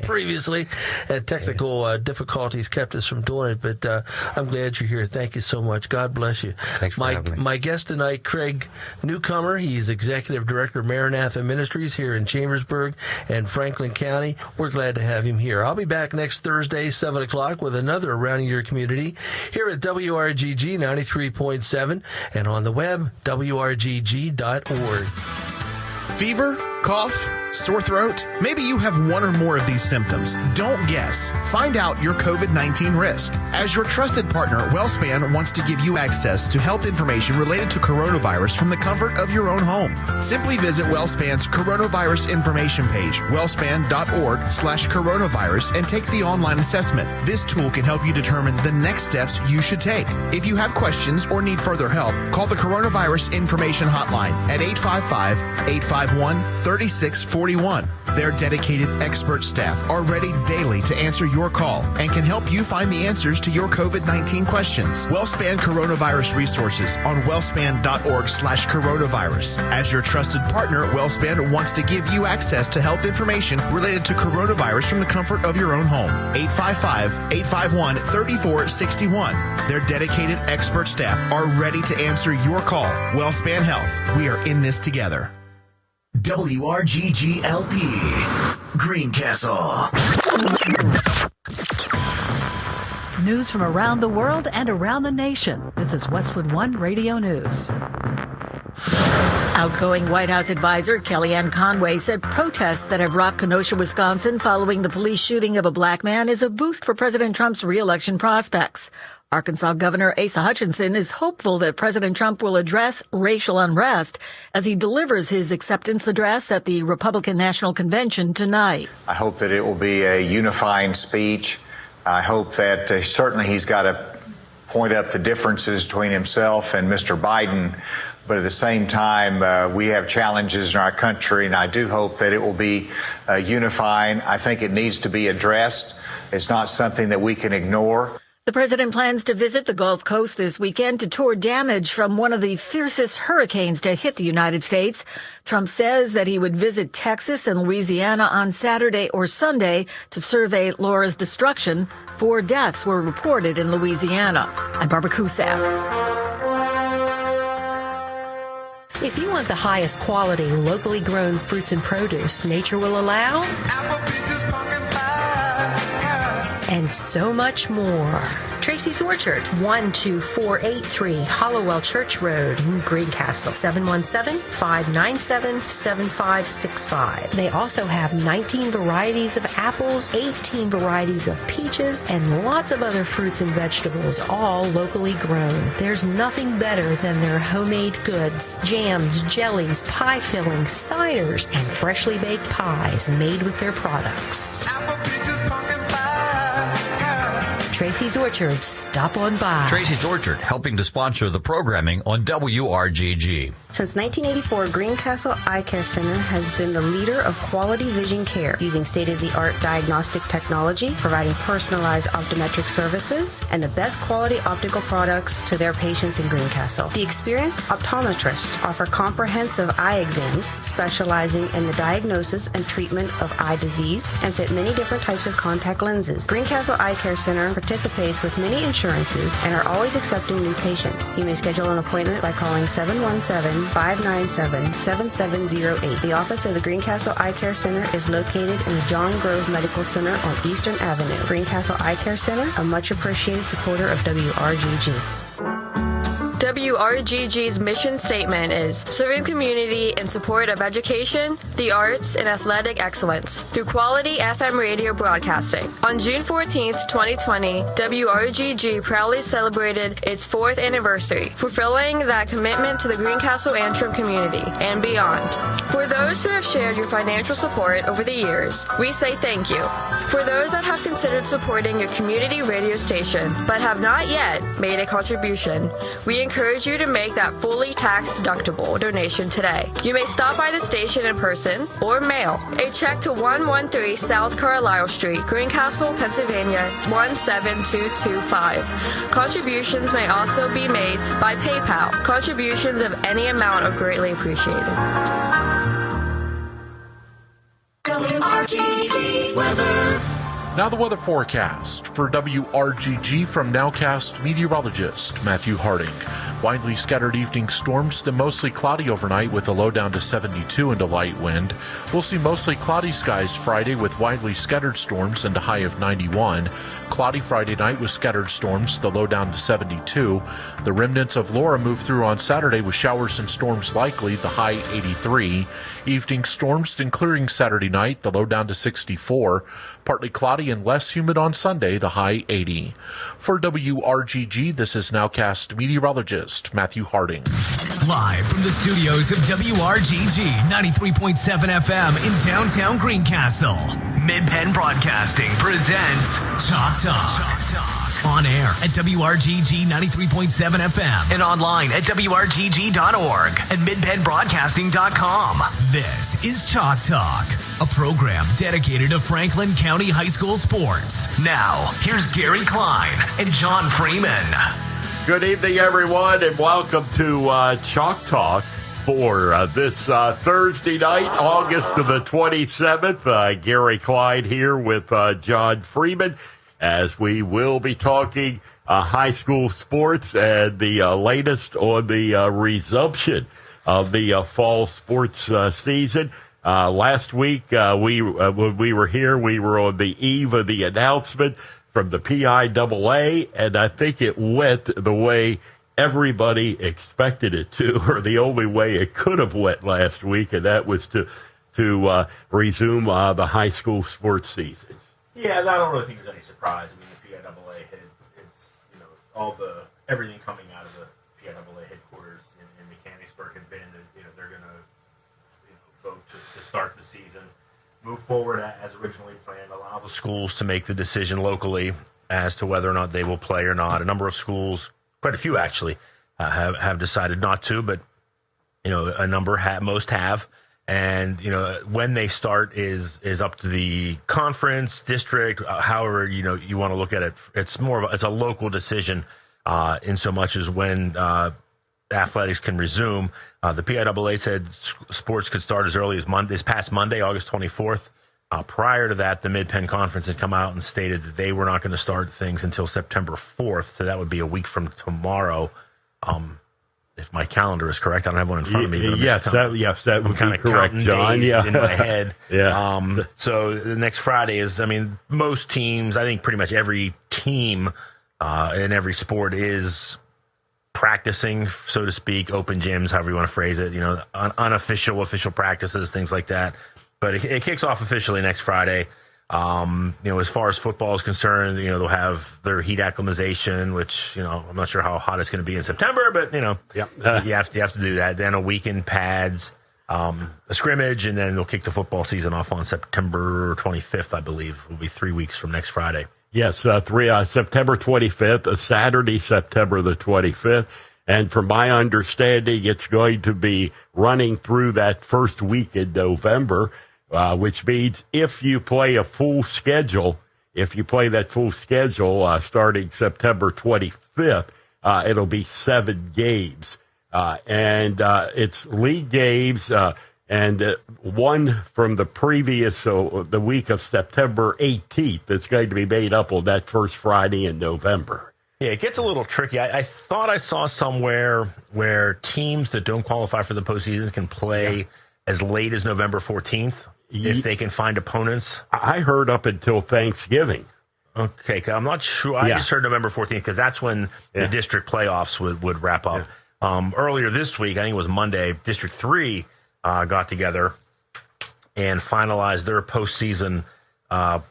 [SPEAKER 9] previously, and technical difficulties kept us from doing it, but I'm glad you're here. Thank you so much. God bless you.
[SPEAKER 10] Thanks for having me.
[SPEAKER 9] My guest tonight, Craig Newcomer. He's Executive Director of Maranatha Ministries here in Chambersburg and Franklin County. We're glad to have him here. I'll be back next Thursday, 7 o'clock, with another Around Your Community here at WRGG 93.7 and on the web, WRGG.org.
[SPEAKER 11] Fever, cough, sore throat? Maybe you have one or more of these symptoms. Don't guess. Find out your COVID-19 risk. As your trusted partner, WellSpan wants to give you access to health information related to coronavirus from the comfort of your own home. Simply visit WellSpan's coronavirus information page, wellspan.org/coronavirus, and take the online assessment. This tool can help you determine the next steps you should take. If you have questions or need further help, call the Coronavirus Information Hotline at 855-851-3641. Their dedicated expert staff are ready daily to answer your call and can help you find the answers to your COVID-19 questions. WellSpan Coronavirus Resources on wellspan.org/coronavirus. As your trusted partner, WellSpan wants to give you access to health information related to coronavirus from the comfort of your own home. 855-851-3461. Their dedicated expert staff are ready to answer your call. WellSpan Health. We are in this together.
[SPEAKER 8] WRGG LP, Greencastle.
[SPEAKER 12] News from around the world and around the nation. This is Westwood One Radio News.
[SPEAKER 13] Outgoing White House advisor Kellyanne Conway said protests that have rocked Kenosha, Wisconsin following the police shooting of a black man is a boost for President Trump's re-election prospects. Arkansas Governor Asa Hutchinson is hopeful that President Trump will address racial unrest as he delivers his acceptance address at the Republican National Convention tonight.
[SPEAKER 14] I hope that it will be a unifying speech. I hope that certainly he's got to point up the differences between himself and Mr. Biden. But at the same time, we have challenges in our country, and I do hope that it will be unifying. I think it needs to be addressed. It's not something that we can ignore.
[SPEAKER 13] The president plans to visit the Gulf Coast this weekend to tour damage from one of the fiercest hurricanes to hit the United States. Trump says that he would visit Texas and Louisiana on Saturday or Sunday to survey Laura's destruction. 4 deaths were reported in Louisiana. I'm Barbara Cusack.
[SPEAKER 15] If you want the highest quality, locally grown fruits and produce nature will allow, and so much more. Tracy's Orchard, 12483 Hollowell Church Road in Greencastle, 717-597-7565. They also have 19 varieties of apples, 18 varieties of peaches, and lots of other fruits and vegetables, all locally grown. There's nothing better than their homemade goods, jams, jellies, pie fillings, ciders, and freshly baked pies made with their products. Tracy's Orchard, stop on by.
[SPEAKER 16] Tracy's Orchard, helping to sponsor the programming on WRGG.
[SPEAKER 17] Since 1984, Greencastle Eye Care Center has been the leader of quality vision care, using state-of-the-art diagnostic technology, providing personalized optometric services, and the best quality optical products to their patients in Greencastle. The experienced optometrists offer comprehensive eye exams, specializing in the diagnosis and treatment of eye disease, and fit many different types of contact lenses. Greencastle Eye Care Center participates with many insurances and are always accepting new patients. You may schedule an appointment by calling 717-597-7708. The office of the Greencastle Eye Care Center is located in the John Grove Medical Center on Eastern Avenue. Greencastle Eye Care Center, a much appreciated supporter of WRGG.
[SPEAKER 18] WRGG's mission statement is serving community in support of education, the arts, and athletic excellence through quality FM radio broadcasting. On June 14th, 2020, WRGG proudly celebrated its 4th anniversary, fulfilling that commitment to the Greencastle Antrim community and beyond. For those who have shared your financial support over the years, we say thank you. For those that have considered supporting your community radio station but have not yet made a contribution, we encourage you to make that fully tax-deductible donation today. You may stop by the station in person or mail a check to 113 South Carlisle Street, Greencastle, Pennsylvania 17225. Contributions may also be made by PayPal. Contributions of any amount are greatly appreciated.
[SPEAKER 19] WRGG weather. Now the weather forecast for WRGG from Nowcast meteorologist Matthew Harding. Widely scattered evening storms, then mostly cloudy overnight with a low down to 72 and a light wind. We'll see mostly cloudy skies Friday with widely scattered storms and a high of 91. Cloudy Friday night with scattered storms, the low down to 72. The remnants of Laura move through on Saturday with showers and storms likely, the high 83. Evening storms, then clearing Saturday night, the low down to 64. Partly cloudy and less humid on Sunday, the high 80. For WRGG, this is Nowcast meteorologist Matthew Harding.
[SPEAKER 8] Live from the studios of WRGG 93.7 FM in downtown Greencastle, Mid Penn Broadcasting presents Chalk Talk. On air at WRGG 93.7 FM and online at WRGG.org and MidPennBroadcasting.com. This is Chalk Talk, a program dedicated to Franklin County High School sports. Now, here's Gary Klein and John Freeman.
[SPEAKER 20] Good evening, everyone, and welcome to Chalk Talk for this Thursday night, August the 27th. Gary Klein here with John Freeman, as we will be talking high school sports and the latest on the resumption of the fall sports season. Last week, when we were here, we were on the eve of the announcement from the PIAA, and I think it went the way everybody expected it to, or the only way it could have went last week, and that was to resume the high school sports season.
[SPEAKER 21] Yeah, I don't really think there's any surprise. I mean, the PIAA everything coming out of the PIAA headquarters in Mechanicsburg had been that they're going to vote to start the season, move forward as originally planned, allow the schools to make the decision locally as to whether or not they will play or not. A number of schools, quite a few actually, have decided not to, but a number most have. And when they start is up to the conference, district, however you want to look at it. It's it's a local decision in so much as when athletics can resume. The PIAA said sports could start as early as this past Monday, August 24th. Prior to that, the Mid Penn Conference had come out and stated that they were not going to start things until September 4th. So that would be a week from tomorrow. If my calendar is correct, I don't have one in front of me.
[SPEAKER 20] Yes, that would be correct, John.
[SPEAKER 21] Yeah, in my head.
[SPEAKER 20] Yeah.
[SPEAKER 21] So the next Friday is. I mean, most teams. I think pretty much every team in every sport is practicing, so to speak, open gyms, however you want to phrase it. Unofficial, official practices, things like that. But it kicks off officially next Friday. As far as football is concerned, they'll have their heat acclimatization, which, I'm not sure how hot it's going to be in September, but, you have to do that. Then a week in pads, a scrimmage, and then they'll kick the football season off on September 25th, I believe. It will be 3 weeks from next Friday.
[SPEAKER 20] Yes, September 25th, a Saturday, September the 25th. And from my understanding, it's going to be running through that first week in November. Which means if you play that full schedule starting September 25th, it'll be 7 games. And it's league games, and one from the previous, the week of September 18th, that's going to be made up on that first Friday in November.
[SPEAKER 21] Yeah, it gets a little tricky. I thought I saw somewhere where teams that don't qualify for the postseason can play as late as November 14th. If they can find opponents.
[SPEAKER 20] I heard up until Thanksgiving.
[SPEAKER 21] Okay, I'm not sure. I just heard November 14th because that's when the district playoffs would wrap up. Yeah. Earlier this week, I think it was Monday, District 3 got together and finalized their postseason their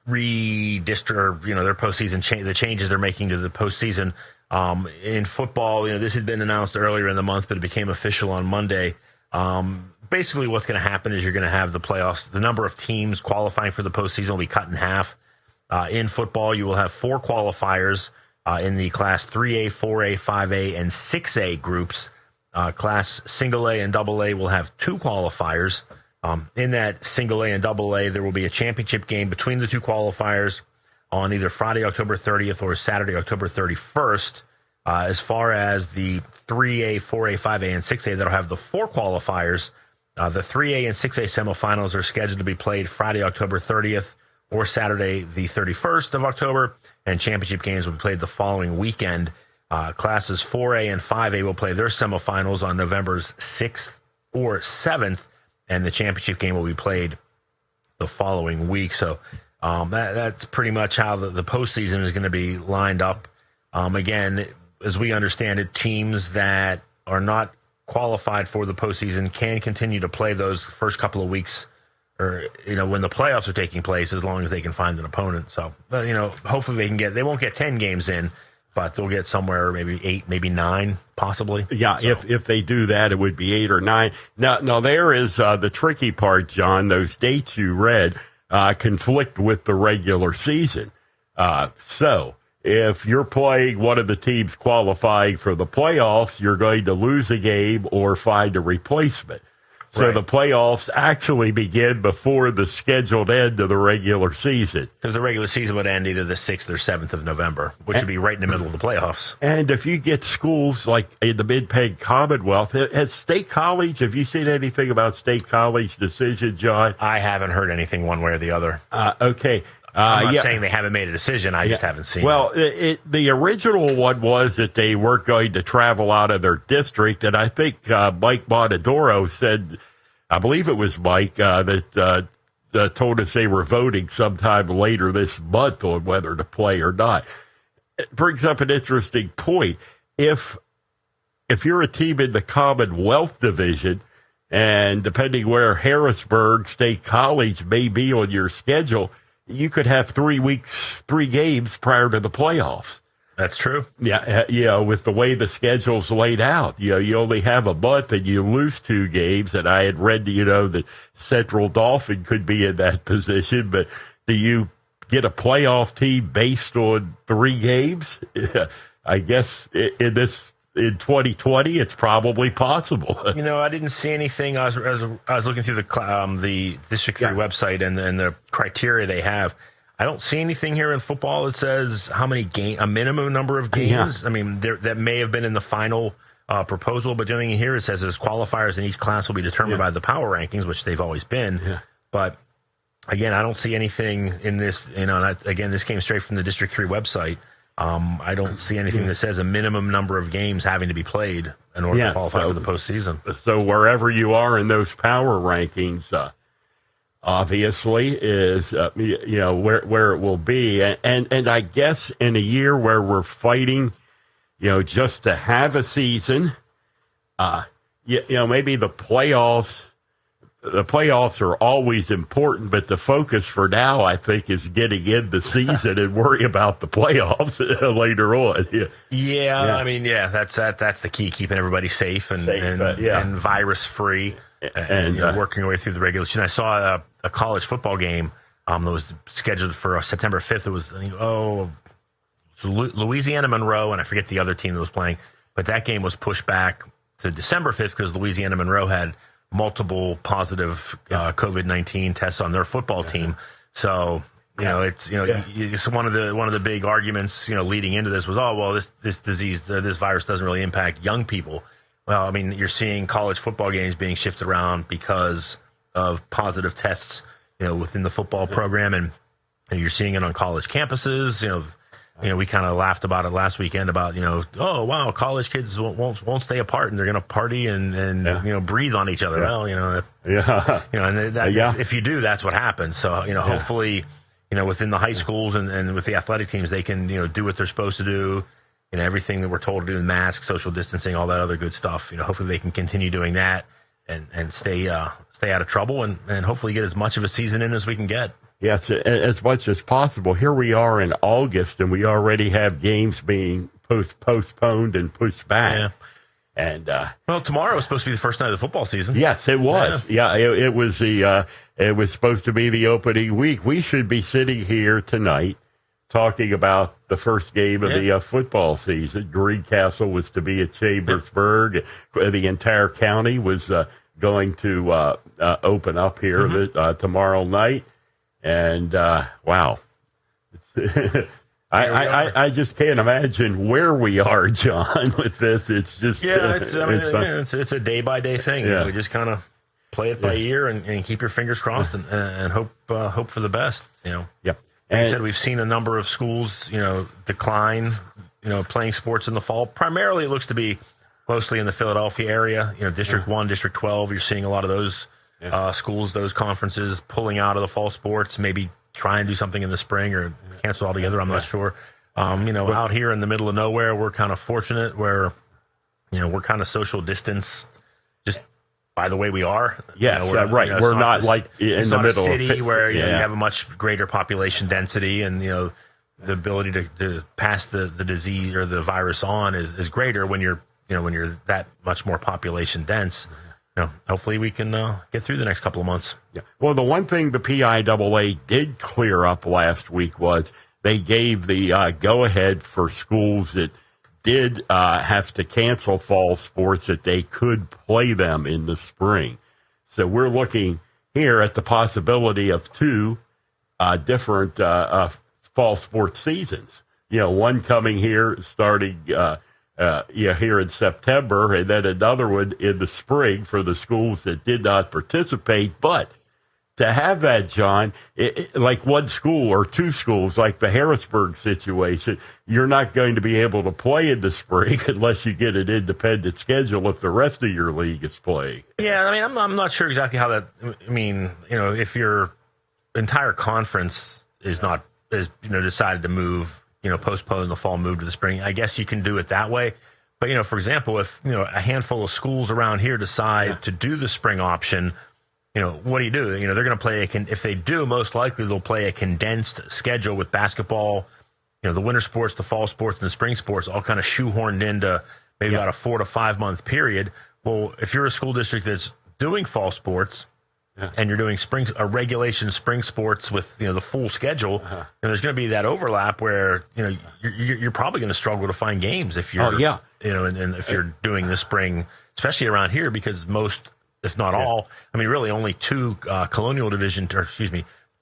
[SPEAKER 21] postseason the changes they're making to the postseason. In football, this had been announced earlier in the month, but it became official on Monday. Basically, what's going to happen is you're going to have the playoffs. The number of teams qualifying for the postseason will be cut in half. In football, you will have 4 qualifiers in the Class 3A, 4A, 5A, and 6A groups. Class Single A and Double A will have 2 qualifiers. In that Single A and Double A, there will be a championship game between the 2 qualifiers on either Friday, October 30th or Saturday, October 31st. As far as the 3A, 4A, 5A, and 6A, that'll have the 4 qualifiers. The 3A and 6A semifinals are scheduled to be played Friday, October 30th or Saturday, the 31st of October, and championship games will be played the following weekend. Classes 4A and 5A will play their semifinals on November 6th or 7th, and the championship game will be played the following week. So that's pretty much how the postseason is going to be lined up. Again, as we understand it, teams that are not qualified for the postseason can continue to play those first couple of weeks, or when the playoffs are taking place, as long as they can find an opponent. So hopefully they won't get 10 games in, but they'll get somewhere maybe 8, maybe 9, possibly.
[SPEAKER 20] Yeah, so. If they do that, it would be 8 or 9. Now there is the tricky part, John. Those dates you read conflict with the regular season. So if you're playing one of the teams qualifying for the playoffs, you're going to lose a game or find a replacement. So the playoffs actually begin before the scheduled end of the regular season.
[SPEAKER 21] Because the regular season would end either the 6th or 7th of November, which would be right in the middle of the playoffs.
[SPEAKER 20] And if you get schools like in the Mid Penn Commonwealth, has State College, have you seen anything about State College decision, John?
[SPEAKER 21] I haven't heard anything one way or the other.
[SPEAKER 20] Okay.
[SPEAKER 21] I'm not saying they haven't made a decision. I just haven't seen
[SPEAKER 20] it. The original one was that they weren't going to travel out of their district. And I think Mike Montadoro said, I believe it was Mike, that told us they were voting sometime later this month on whether to play or not. It brings up an interesting point. If you're a team in the Commonwealth Division, and depending where Harrisburg State College may be on your schedule, you could have 3 games prior to the playoffs.
[SPEAKER 21] That's true.
[SPEAKER 20] Yeah, with the way the schedule's laid out. You only have a month and you lose 2 games. And I had read, that Central Dauphin could be in that position. But do you get a playoff team based on 3 games? I guess in 2020, it's probably possible.
[SPEAKER 21] I didn't see anything. I was looking through the District 3 website and the criteria they have. I don't see anything here in football that says how many a minimum number of games. I mean, that may have been in the final proposal, but doing it here, it says as qualifiers in each class will be determined by the power rankings, which they've always been. Yeah. But again, I don't see anything in this. Again, this came straight from the District 3 website. I don't see anything that says a minimum number of games having to be played in order to qualify for the postseason.
[SPEAKER 20] So wherever you are in those power rankings, obviously is where it will be, and I guess in a year where we're fighting, just to have a season, maybe the playoffs. The playoffs are always important, but the focus for now, I think, is getting in the season and worry about the playoffs later on.
[SPEAKER 21] I mean, that's the key, keeping everybody safe and virus free, and working our way through the regular season. I saw a college football game that was scheduled for September 5th. It was Louisiana Monroe, and I forget the other team that was playing, but that game was pushed back to December 5th because Louisiana Monroe had multiple positive COVID-19 tests on their football team. So, it's one of the big arguments, leading into this was, this disease, this virus doesn't really impact young people. Well, I mean, you're seeing college football games being shifted around because of positive tests, within the football program, and you're seeing it on college campuses. We kind of laughed about it last weekend about, oh, wow, college kids won't stay apart and they're going to party and breathe on each other.
[SPEAKER 20] Yeah.
[SPEAKER 21] Well, if you do, that's what happens. So, hopefully, within the high schools and with the athletic teams, they can, do what they're supposed to do. Everything that we're told to do, masks, social distancing, all that other good stuff. Hopefully they can continue doing that and stay out of trouble and hopefully get as much of a season in as we can get.
[SPEAKER 20] Yes, as much as possible. Here we are in August, and we already have games being postponed and pushed back. Yeah.
[SPEAKER 21] And tomorrow was supposed to be the first night of the football season.
[SPEAKER 20] Yes, it was. It was it was supposed to be the opening week. We should be sitting here tonight talking about the first game of the football season. Greencastle was to be at Chambersburg. The entire county was going to open up here tomorrow night. And, wow. I just can't imagine where we are, John, with this. It's just...
[SPEAKER 21] it's a day-by-day thing. We just kind of play it by ear and keep your fingers crossed and hope for the best, Yep. Like I said, we've seen a number of schools, decline, playing sports in the fall. Primarily, it looks to be mostly in the Philadelphia area. District 1, District 12, you're seeing a lot of those schools, those conferences pulling out of the fall sports, maybe try and do something in the spring or cancel altogether. I'm not sure. Out here in the middle of nowhere, we're kind of fortunate where, we're kind of social distanced just by the way we are.
[SPEAKER 20] Yes, right. We're not like in the middle
[SPEAKER 21] of a city where you have a much greater population density and, the ability to pass the disease or the virus on is greater when you're that much more population dense. Hopefully we can get through the next couple of months.
[SPEAKER 20] Yeah. Well, the one thing the PIAA did clear up last week was they gave the go-ahead for schools that did have to cancel fall sports that they could play them in the spring. So we're looking here at the possibility of two different fall sports seasons. One coming here starting here in September, and then another one in the spring for the schools that did not participate. But to have that, John, like one school or two schools, like the Harrisburg situation, you're not going to be able to play in the spring unless you get an independent schedule if the rest of your league is playing.
[SPEAKER 21] Yeah, I mean, I'm not sure exactly how that. I mean, if your entire conference is decided to move, postpone the fall, move to the spring, I guess you can do it that way. But for example, if a handful of schools around here decide to do the spring option. What do you do? They're going to play if they do, most likely they'll play a condensed schedule with basketball, the winter sports, the fall sports, and the spring sports all kind of shoehorned into maybe about a 4 to 5 month period. Well, if you're a school district that's doing fall sports and you're doing a regulation spring sports with the full schedule, there's going to be that overlap where you're probably going to struggle to find games if you're and if you're doing the spring, especially around here, because most, if not all, I mean, really only two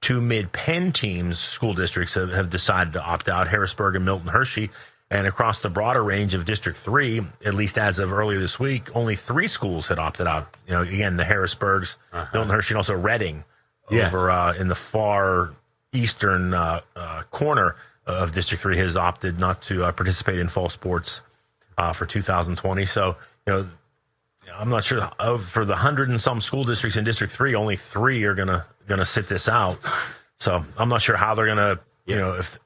[SPEAKER 21] two Mid Penn teams, school districts have decided to opt out, Harrisburg and Milton Hershey. And across the broader range of District 3, at least as of earlier this week, only 3 schools had opted out. Again, the Harrisburgs, Milton Hershey, and also Reading over in the far eastern corner of District 3 has opted not to participate in fall sports for 2020. So, I'm not sure for the 100 and some school districts in District 3, only 3 are gonna sit this out. So I'm not sure how they're gonna, if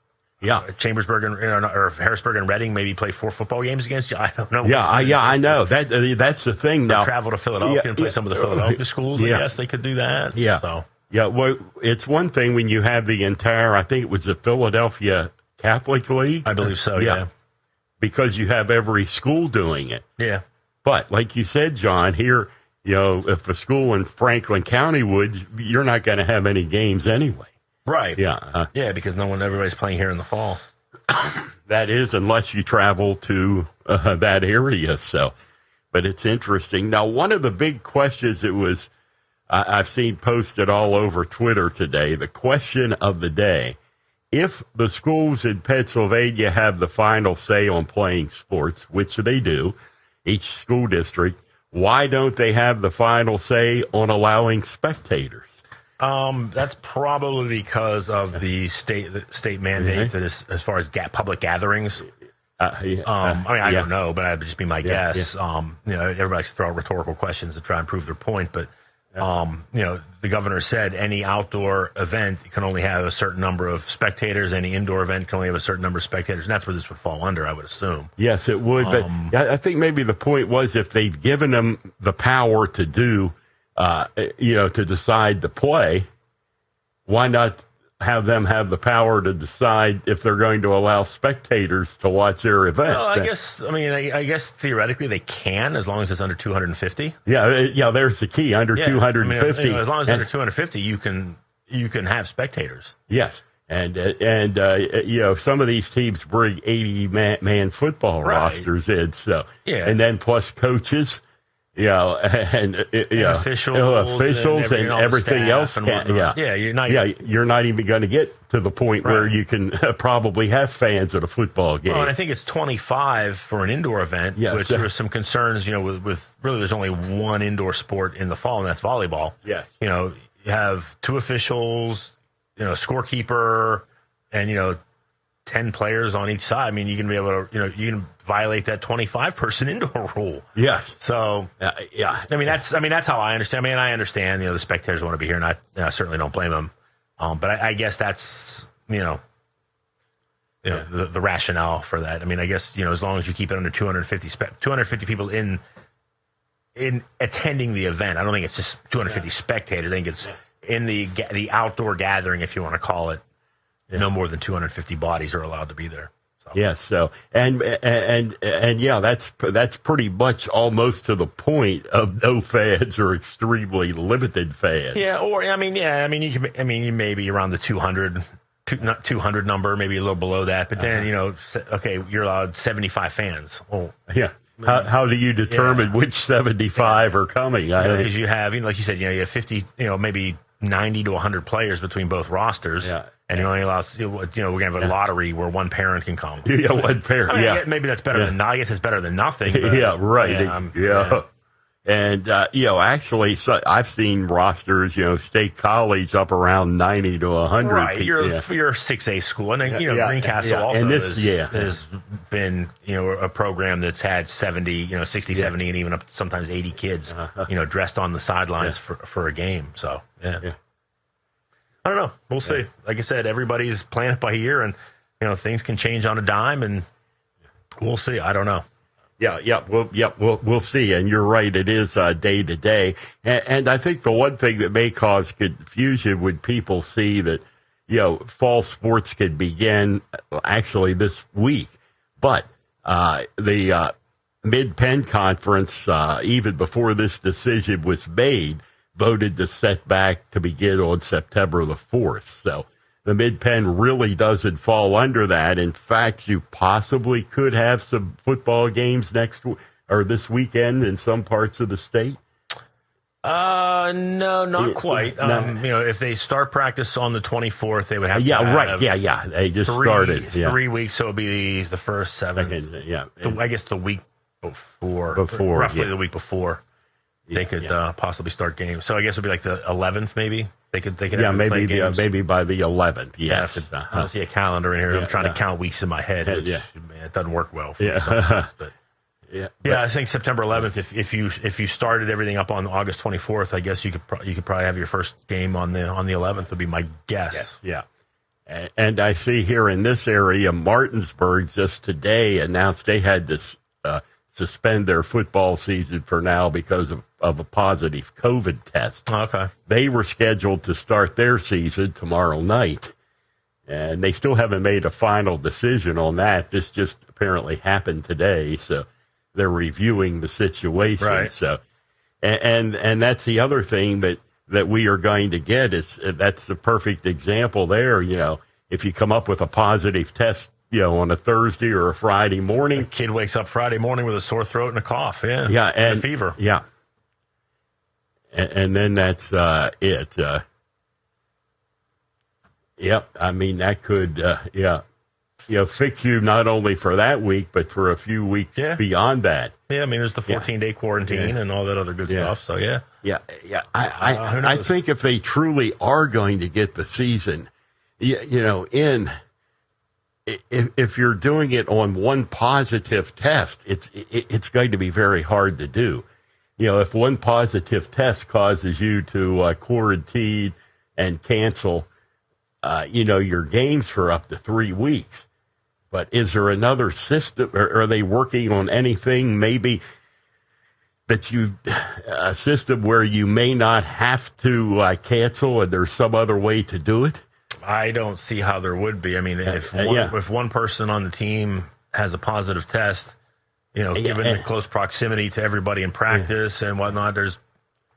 [SPEAKER 21] Chambersburg or if Harrisburg and Reading maybe play 4 football games against you. I don't know.
[SPEAKER 20] I know that's the thing. Now
[SPEAKER 21] travel to Philadelphia and play some of the Philadelphia schools. I guess they could do that.
[SPEAKER 20] Well, it's one thing when you have the entire. I think it was the Philadelphia Catholic League.
[SPEAKER 21] I believe so. Yeah,
[SPEAKER 20] because you have every school doing it.
[SPEAKER 21] Yeah.
[SPEAKER 20] But like you said, John, here, if a school in Franklin County would, you're not going to have any games anyway.
[SPEAKER 21] Right. Yeah. Because everybody's playing here in the fall.
[SPEAKER 20] That is, unless you travel to that area. So, but it's interesting. Now, one of the big questions I've seen posted all over Twitter today, the question of the day, if the schools in Pennsylvania have the final say on playing sports, which they do, each school district, why don't they have the final say on allowing spectators?
[SPEAKER 21] That's probably because of the state mandate that is as far as public gatherings. I mean, I don't know, but that'd just be my guess. Everybody should throw out rhetorical questions to try and prove their point, but the governor said any outdoor event can only have a certain number of spectators. Any indoor event can only have a certain number of spectators, and that's where this would fall under, I would assume.
[SPEAKER 20] Yes, it would. But I think maybe the point was if they've given them the power to do, to decide to play, why not have them have the power to decide if they're going to allow spectators to watch their events?
[SPEAKER 21] Well, I guess theoretically they can, as long as it's under 250.
[SPEAKER 20] Yeah, there's the key, under 250.
[SPEAKER 21] As long as it's under 250, you can have spectators.
[SPEAKER 20] Yes. And some of these teams bring 80-man football rosters in, so and then plus coaches. And officials and everything else. You're not even going to get to the point where you can probably have fans at a football game.
[SPEAKER 21] Well, and I think it's 25 for an indoor event, which there was some concerns, with really there's only one indoor sport in the fall, and that's volleyball.
[SPEAKER 20] Yes.
[SPEAKER 21] You have 2 officials, scorekeeper, and, 10 players on each side. I mean, you can be able to, you can violate that 25-person indoor rule.
[SPEAKER 20] Yes.
[SPEAKER 21] So, I mean, that's how I understand. I mean, I understand, the spectators want to be here, and I certainly don't blame them. But I guess that's, the rationale for that. I mean, I guess, as long as you keep it under 250 people in attending the event. I don't think it's just 250 spectators. I think it's in the outdoor gathering, if you want to call it. No more than 250 bodies are allowed to be there. So.
[SPEAKER 20] Yes. So and that's pretty much almost to the point of no fans or extremely limited fans.
[SPEAKER 21] Yeah. Or you may be around the 200 not 200 number, maybe a little below that. But then, okay, you're allowed 75 fans. Well,
[SPEAKER 20] yeah. How do you determine which 75 are coming?
[SPEAKER 21] Because you have, like you said, you have 50, maybe 90 to 100 players between both rosters. Yeah. And you only allow, we're going to have a lottery where one parent can come.
[SPEAKER 20] Yeah, one parent.
[SPEAKER 21] Maybe that's better than, I guess it's better than nothing. But,
[SPEAKER 20] yeah, right. And, actually, I've seen rosters, State College up around 90 to 100
[SPEAKER 21] right.
[SPEAKER 20] people.
[SPEAKER 21] You're a 6A school. And then, Greencastle also has been, a program that's had 70, 60, 70, and even up to sometimes 80 kids, dressed on the sidelines for a game. So, yeah. I don't know. We'll see. Like I said, everybody's playing it by ear, and, things can change on a dime, and we'll see. I don't know. We'll see. And you're right. It is day to day. And I think the one thing that may cause confusion when people see that, fall sports could begin actually this week. But the Mid Penn Conference, even before this decision was made, voted to set back to begin on September the 4th. So the Mid Penn really doesn't fall under that. In fact, you possibly could have some football games this weekend in some parts of the state. No, not quite. If they start practice on the 24th, they would have to
[SPEAKER 20] have they just started
[SPEAKER 21] 3 weeks, so it'll be the first 7. I guess the week before roughly the week before they could possibly start games. So I guess it'll be like the 11th, maybe. They could
[SPEAKER 20] maybe by the 11th. Yes,
[SPEAKER 21] I don't see a calendar in here. I'm trying to count weeks in my head. Which, it doesn't work well for me sometimes. But I think September 11th. If you started everything up on August 24th, I guess you could probably have your first game on the 11th. Would be my guess.
[SPEAKER 20] Yeah. And I see here in this area, Martinsburg just today announced they had to suspend their football season for now because of a positive COVID test.
[SPEAKER 21] Okay.
[SPEAKER 20] They were scheduled to start their season tomorrow night, and they still haven't made a final decision on that. This just apparently happened today, so they're reviewing the situation.
[SPEAKER 21] Right.
[SPEAKER 20] So, and that's the other thing that we are going to get is that's the perfect example there. If you come up with a positive test, on a Thursday or a Friday morning.
[SPEAKER 21] A kid wakes up Friday morning with a sore throat and a cough. And a fever.
[SPEAKER 20] Yeah. And then that's it. I mean, that could, fix you not only for that week, but for a few weeks beyond that.
[SPEAKER 21] Yeah, I mean, there's the 14-day quarantine and all that other good stuff. So,
[SPEAKER 20] I think if they truly are going to get the season, if you're doing it on one positive test, it's going to be very hard to do. If one positive test causes you to quarantine and cancel, your games for up to 3 weeks. But is there another system? Or are they working on anything maybe that a system where you may not have to cancel and there's some other way to do it?
[SPEAKER 21] I don't see how there would be. I mean, if one person on the team has a positive test, given the close proximity to everybody in practice and whatnot, there's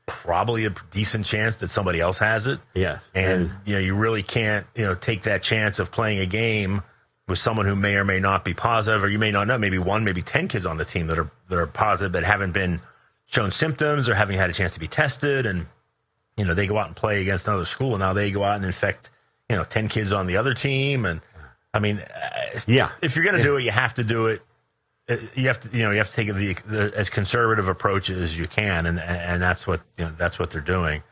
[SPEAKER 21] probably a decent chance that somebody else has it.
[SPEAKER 20] Yeah.
[SPEAKER 21] And, you really can't, take that chance of playing a game with someone who may or may not be positive, or you may not know, maybe 10 kids on the team that are positive that haven't been shown symptoms or haven't had a chance to be tested. And, they go out and play against another school, and now they go out and infect 10 kids on the other team. And I mean, if you're going to do it, you have to do it. You have to take the as conservative approach as you can. And that's what they're doing.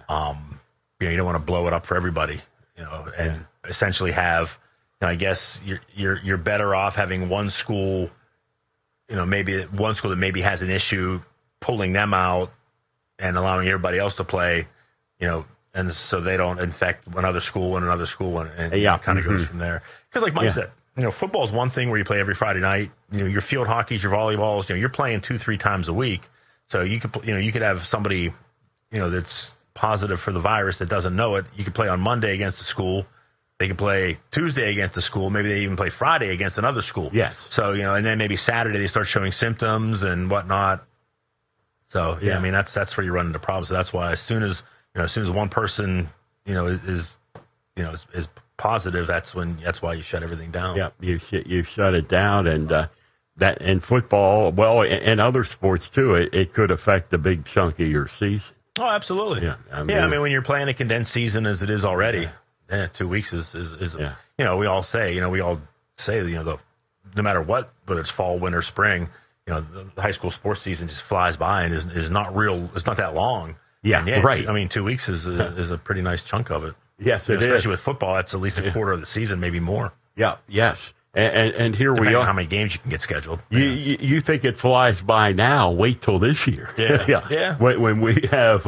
[SPEAKER 21] You don't want to blow it up for everybody, and essentially have, I guess you're better off having one school, maybe one school that maybe has an issue, pulling them out and allowing everybody else to play, and so they don't infect another school and it kind of goes from there. Because like Mike said, football is one thing where you play every Friday night. Your field hockeys, your volleyballs, you're playing 2-3 times a week. So you could have somebody, that's positive for the virus that doesn't know it. You could play on Monday against a school. They could play Tuesday against a school. Maybe they even play Friday against another school.
[SPEAKER 20] Yes.
[SPEAKER 21] So, and then maybe Saturday they start showing symptoms and whatnot. So, I mean, that's where you run into problems. So that's why as soon as one person, is positive, that's why you shut everything down.
[SPEAKER 20] Yeah, you shut it down, and that in football, well, and other sports too, it could affect a big chunk of your season.
[SPEAKER 21] Oh, absolutely.
[SPEAKER 20] Yeah,
[SPEAKER 21] I mean, when you're playing a condensed season as it is already, 2 weeks is we all say, no matter what, whether it's fall, winter, spring, the high school sports season just flies by and is not real. It's not that long.
[SPEAKER 20] Yeah, right.
[SPEAKER 21] I mean, 2 weeks is a pretty nice chunk of it.
[SPEAKER 20] Yes, it is.
[SPEAKER 21] Especially with football, that's at least a quarter of the season, maybe more.
[SPEAKER 20] Yeah, yes. And here
[SPEAKER 21] Depending
[SPEAKER 20] we are.
[SPEAKER 21] on how many games you can get scheduled.
[SPEAKER 20] You think it flies by now? Wait till this year.
[SPEAKER 21] Yeah.
[SPEAKER 20] When we have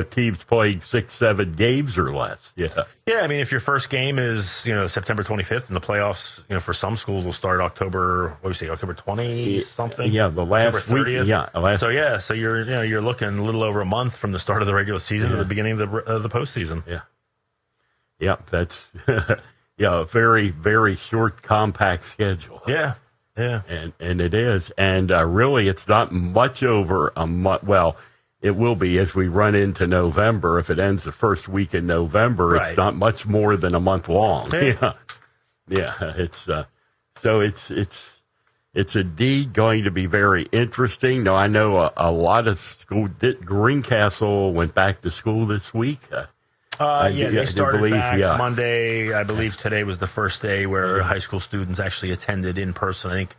[SPEAKER 20] teams playing 6-7 games or less. Yeah.
[SPEAKER 21] Yeah. I mean, if your first game is September 25th, and the playoffs for some schools will start October 20 something.
[SPEAKER 20] Yeah, the last
[SPEAKER 21] October 30th.
[SPEAKER 20] week. Yeah,
[SPEAKER 21] So you're looking a little over a month from the start of the regular season to the beginning of the postseason.
[SPEAKER 20] Yeah. Yeah, that's. Yeah, a very, very short, compact schedule.
[SPEAKER 21] Yeah.
[SPEAKER 20] And it is. And really, it's not much over a month. Well, it will be as we run into November. If it ends the first week in November,
[SPEAKER 21] Right.
[SPEAKER 20] It's not much more than a month long.
[SPEAKER 21] Yeah.
[SPEAKER 20] It's so it's indeed going to be very interesting. Now, I know a lot of school. Greencastle went back to school this week.
[SPEAKER 21] They started back Monday. I believe today was the first day where high school students actually attended in person. I think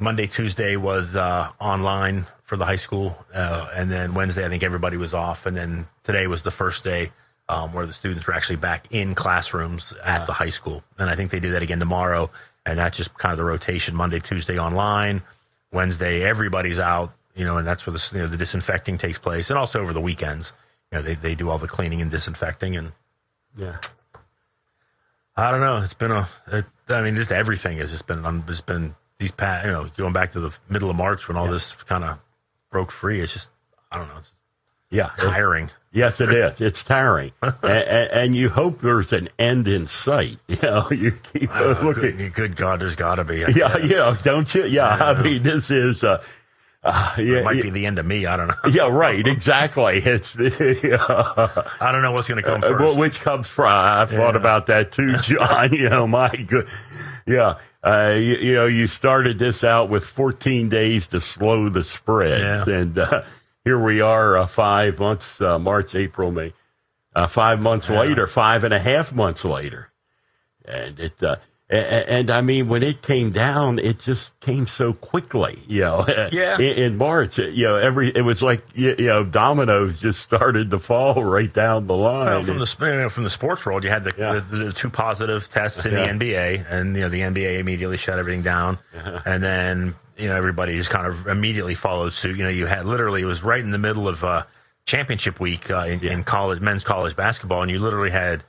[SPEAKER 21] Monday, Tuesday was online for the high school, and then Wednesday I think everybody was off, and then today was the first day where the students were actually back in classrooms at the high school, and I think they do that again tomorrow, and that's just kind of the rotation. Monday, Tuesday online, Wednesday everybody's out, and that's where the disinfecting takes place, and also over the weekends. They do all the cleaning and disinfecting, and I don't know. It's been just everything has just been these past, going back to the middle of March when all this kind of broke free. It's just, I don't know. It's tiring.
[SPEAKER 20] Yes, it is. It's tiring, and you hope there's an end in sight. You keep looking.
[SPEAKER 21] Good God, there's got to be.
[SPEAKER 20] Don't you? I mean, this is.
[SPEAKER 21] It might be the end of me. I don't know.
[SPEAKER 20] Yeah, right. Exactly. It's.
[SPEAKER 21] I don't know what's going to come first.
[SPEAKER 20] Which comes first? I've thought about that too, John. My good. Yeah. You started this out with 14 days to slow the spreads, and here we are, 5 months, March, April, May, 5 months later, 5.5 months later, and it. And I mean, when it came down, it just came so quickly. In March, it was like dominoes just started to fall right down the line.
[SPEAKER 21] Well, from the sports world, you had the two positive tests in the NBA, and the NBA immediately shut everything down, and then everybody just kind of immediately followed suit. You had literally, it was right in the middle of championship week in college, men's college basketball, and you literally had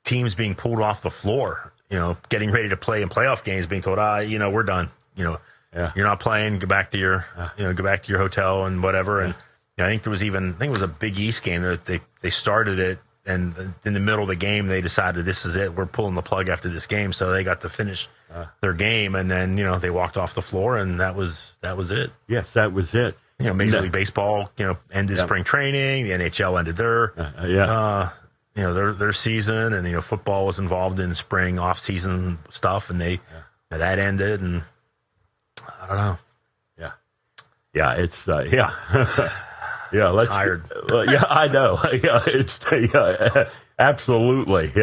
[SPEAKER 21] teams being pulled off the floor, getting ready to play in playoff games, being told, we're done. You're not playing. Go back to your, go back to your hotel and whatever. And I think it was a Big East game that they started it, and in the middle of the game they decided this is it. We're pulling the plug after this game, so they got to finish their game, and then they walked off the floor, and that was it.
[SPEAKER 20] Yes, that was it.
[SPEAKER 21] Major League Baseball, ended spring training. The NHL ended their their season, and football was involved in spring off-season stuff, and that ended, and I don't know.
[SPEAKER 20] It's let's
[SPEAKER 21] tired.
[SPEAKER 20] I know. It's absolutely.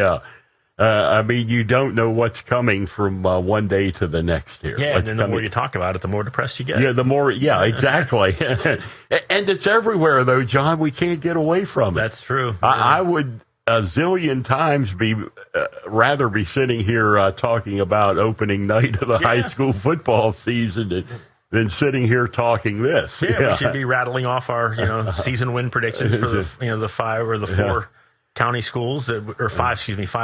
[SPEAKER 20] I mean, you don't know what's coming from one day to the next here.
[SPEAKER 21] And then the more you talk about it, the more depressed you get.
[SPEAKER 20] Yeah, the more. Yeah, exactly. And it's everywhere, though, John. We can't get away from it.
[SPEAKER 21] That's true.
[SPEAKER 20] I would a zillion times rather be sitting here talking about opening night of the high school football season than sitting here talking this.
[SPEAKER 21] We should be rattling off our season win predictions for the 5 or the 4 county schools five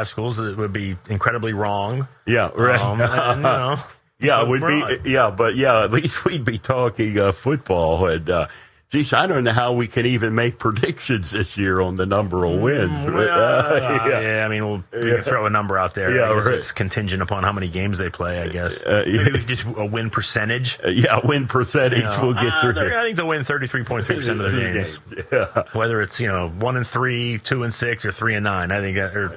[SPEAKER 21] schools that would be incredibly wrong.
[SPEAKER 20] Yeah, right. It would be. But at least we'd be talking football, and Geez, I don't know how we can even make predictions this year on the number of wins.
[SPEAKER 21] Yeah, I mean, we can throw a number out there.
[SPEAKER 20] Yeah,
[SPEAKER 21] I guess
[SPEAKER 20] right.
[SPEAKER 21] it's contingent upon how many games they play, I guess. Maybe just a win percentage.
[SPEAKER 20] Win percentage. We'll get through.
[SPEAKER 21] I think they'll win 33.3% of their games.
[SPEAKER 20] Yeah.
[SPEAKER 21] Whether it's 1-3, 2-6, or 3-9. I think that,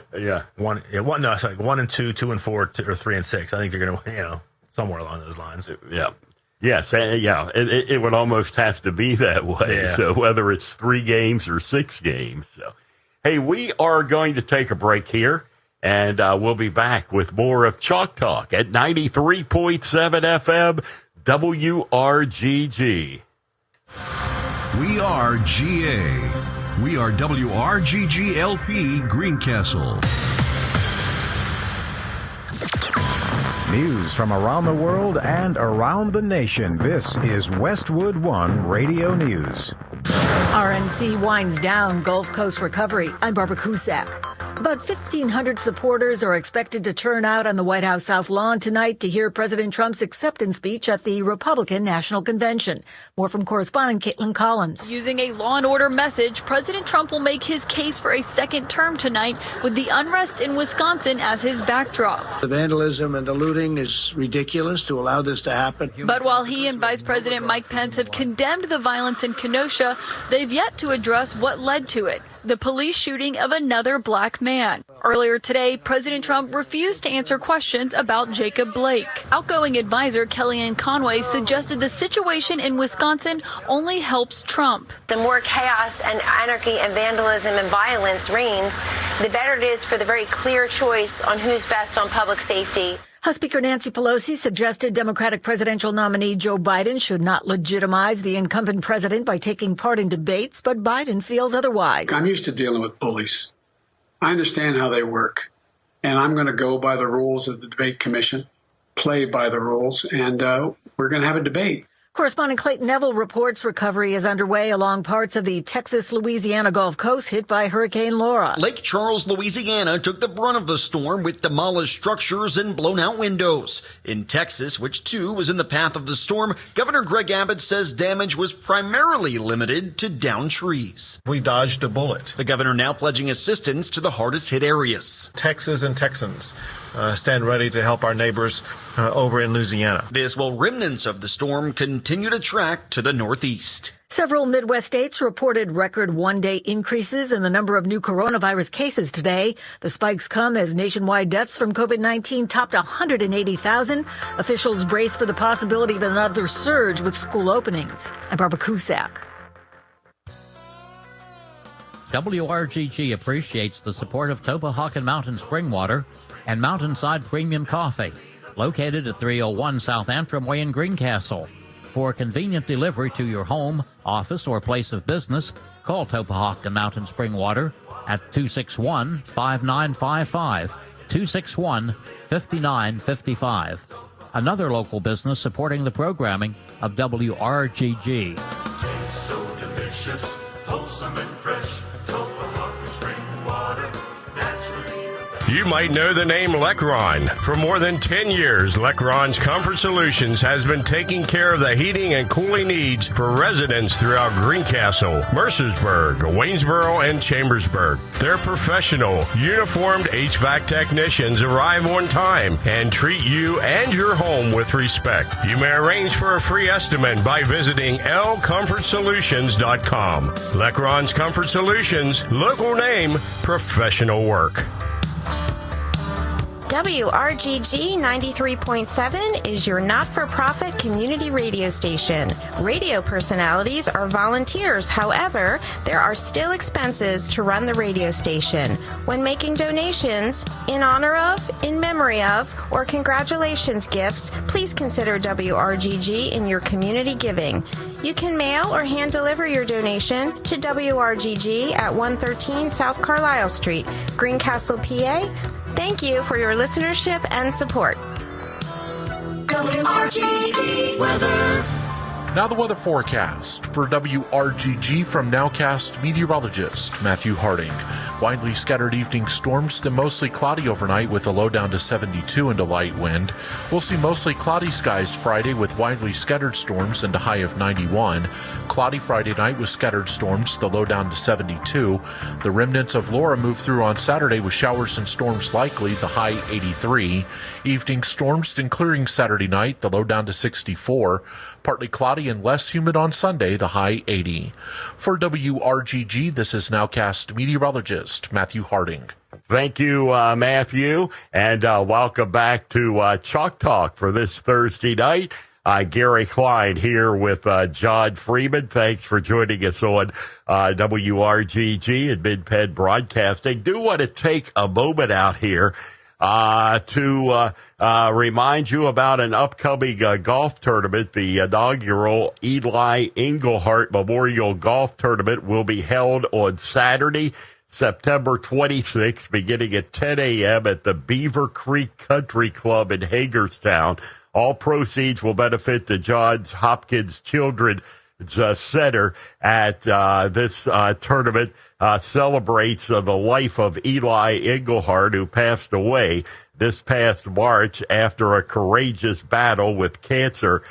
[SPEAKER 21] 1 and 2, 2 and 4, or 3 and 6. I think they're going to win, somewhere along those lines.
[SPEAKER 20] Yeah. Yes, it would almost have to be that way.
[SPEAKER 21] Yeah.
[SPEAKER 20] So whether it's 3 games or 6 games. So, hey, we are going to take a break here, and we'll be back with more of Chalk Talk at 93.7 FM WRGG.
[SPEAKER 3] We are GA. We are WRGG LP Greencastle.
[SPEAKER 22] News from around the world and around the nation. This is Westwood One Radio News.
[SPEAKER 13] RNC winds down Gulf Coast recovery. I'm Barbara Cusack. About 1,500 supporters are expected to turn out on the White House South Lawn tonight to hear President Trump's acceptance speech at the Republican National Convention. More from correspondent Caitlin Collins.
[SPEAKER 23] Using a law and order message, President Trump will make his case for a second term tonight with the unrest in Wisconsin as his backdrop.
[SPEAKER 24] The vandalism and the looting is ridiculous to allow this to happen.
[SPEAKER 23] But while he and Vice President Mike Pence have condemned the violence in Kenosha, they've yet to address what led to it. The police shooting of another black man. Earlier today, President Trump refused to answer questions about Jacob Blake. Outgoing advisor Kellyanne Conway suggested the situation in Wisconsin only helps Trump.
[SPEAKER 25] The more chaos and anarchy and vandalism and violence reigns, the better it is for the very clear choice on who's best on public safety.
[SPEAKER 13] House Speaker Nancy Pelosi suggested Democratic presidential nominee Joe Biden should not legitimize the incumbent president by taking part in debates, but Biden feels otherwise.
[SPEAKER 26] I'm used to dealing with bullies. I understand how they work, and I'm going to go by the rules of the debate commission, play by the rules, and we're going to have a debate.
[SPEAKER 13] Correspondent Clayton Neville reports recovery is underway along parts of the Texas-Louisiana Gulf Coast hit by Hurricane Laura.
[SPEAKER 27] Lake Charles, Louisiana took the brunt of the storm with demolished structures and blown out windows. In Texas, which too was in the path of the storm, Governor Greg Abbott says damage was primarily limited to downed trees.
[SPEAKER 28] We dodged a bullet.
[SPEAKER 27] The governor now pledging assistance to the hardest hit areas.
[SPEAKER 28] Texas and Texans stand ready to help our neighbors over in Louisiana.
[SPEAKER 27] This while remnants of the storm continue to track to the northeast.
[SPEAKER 13] Several Midwest states reported record one-day increases in the number of new coronavirus cases today. The spikes come as nationwide deaths from COVID-19 topped 180,000. Officials brace for the possibility of another surge with school openings. I'm Barbara Cusack.
[SPEAKER 29] WRGG appreciates the support of Topahakan Mountain Spring Water and Mountainside Premium Coffee, located at 301 South Antrim Way in Greencastle. For convenient delivery to your home, office, or place of business, call Topahakan Mountain Spring Water at 261-5955, 261-5955. Another local business supporting the programming of WRGG.
[SPEAKER 30] Tastes so delicious, wholesome and fresh. Topahakan Spring Water, naturally.
[SPEAKER 31] You might know the name Lecron. For more than 10 years, Lecron's Comfort Solutions has been taking care of the heating and cooling needs for residents throughout Greencastle, Mercersburg, Waynesboro, and Chambersburg. Their professional, uniformed HVAC technicians arrive on time and treat you and your home with respect. You may arrange for a free estimate by visiting lcomfortsolutions.com. Lecron's Comfort Solutions, local name, professional work.
[SPEAKER 25] WRGG 93.7 is your not-for-profit community radio station. Radio personalities are volunteers. However, there are still expenses to run the radio station. When making donations, in honor of, in memory of, or congratulations gifts, please consider WRGG in your community giving. You can mail or hand deliver your donation to WRGG at 113 South Carlisle Street, Greencastle, PA. Thank you for your listenership and support.
[SPEAKER 30] WRGG weather.
[SPEAKER 19] Now the weather forecast for WRGG from Nowcast meteorologist Matthew Harding. Widely scattered evening storms to mostly cloudy overnight with a low down to 72 and a light wind. We'll see mostly cloudy skies Friday with widely scattered storms and a high of 91. Cloudy Friday night with scattered storms, the low down to 72. The remnants of Laura move through on Saturday with showers and storms likely, the high 83. Evening storms and clearing Saturday night, the low down to 64. Partly cloudy and less humid on Sunday, the high 80. For WRGG, this is Nowcast meteorologist Matthew Harding.
[SPEAKER 20] Thank you, Matthew, and welcome back to Chalk Talk for this Thursday night. Gary Klein here with John Freeman. Thanks for joining us on WRGG and Mid Penn Broadcasting. Do want to take a moment out here to remind you about an upcoming golf tournament. The inaugural Eli Engelhart Memorial Golf Tournament will be held on Saturday, September 26th, beginning at 10 a.m. at the Beaver Creek Country Club in Hagerstown. All proceeds will benefit the Johns Hopkins Children's Center. At this tournament celebrates the life of Eli Engelhart, who passed away this past March after a courageous battle with cancer.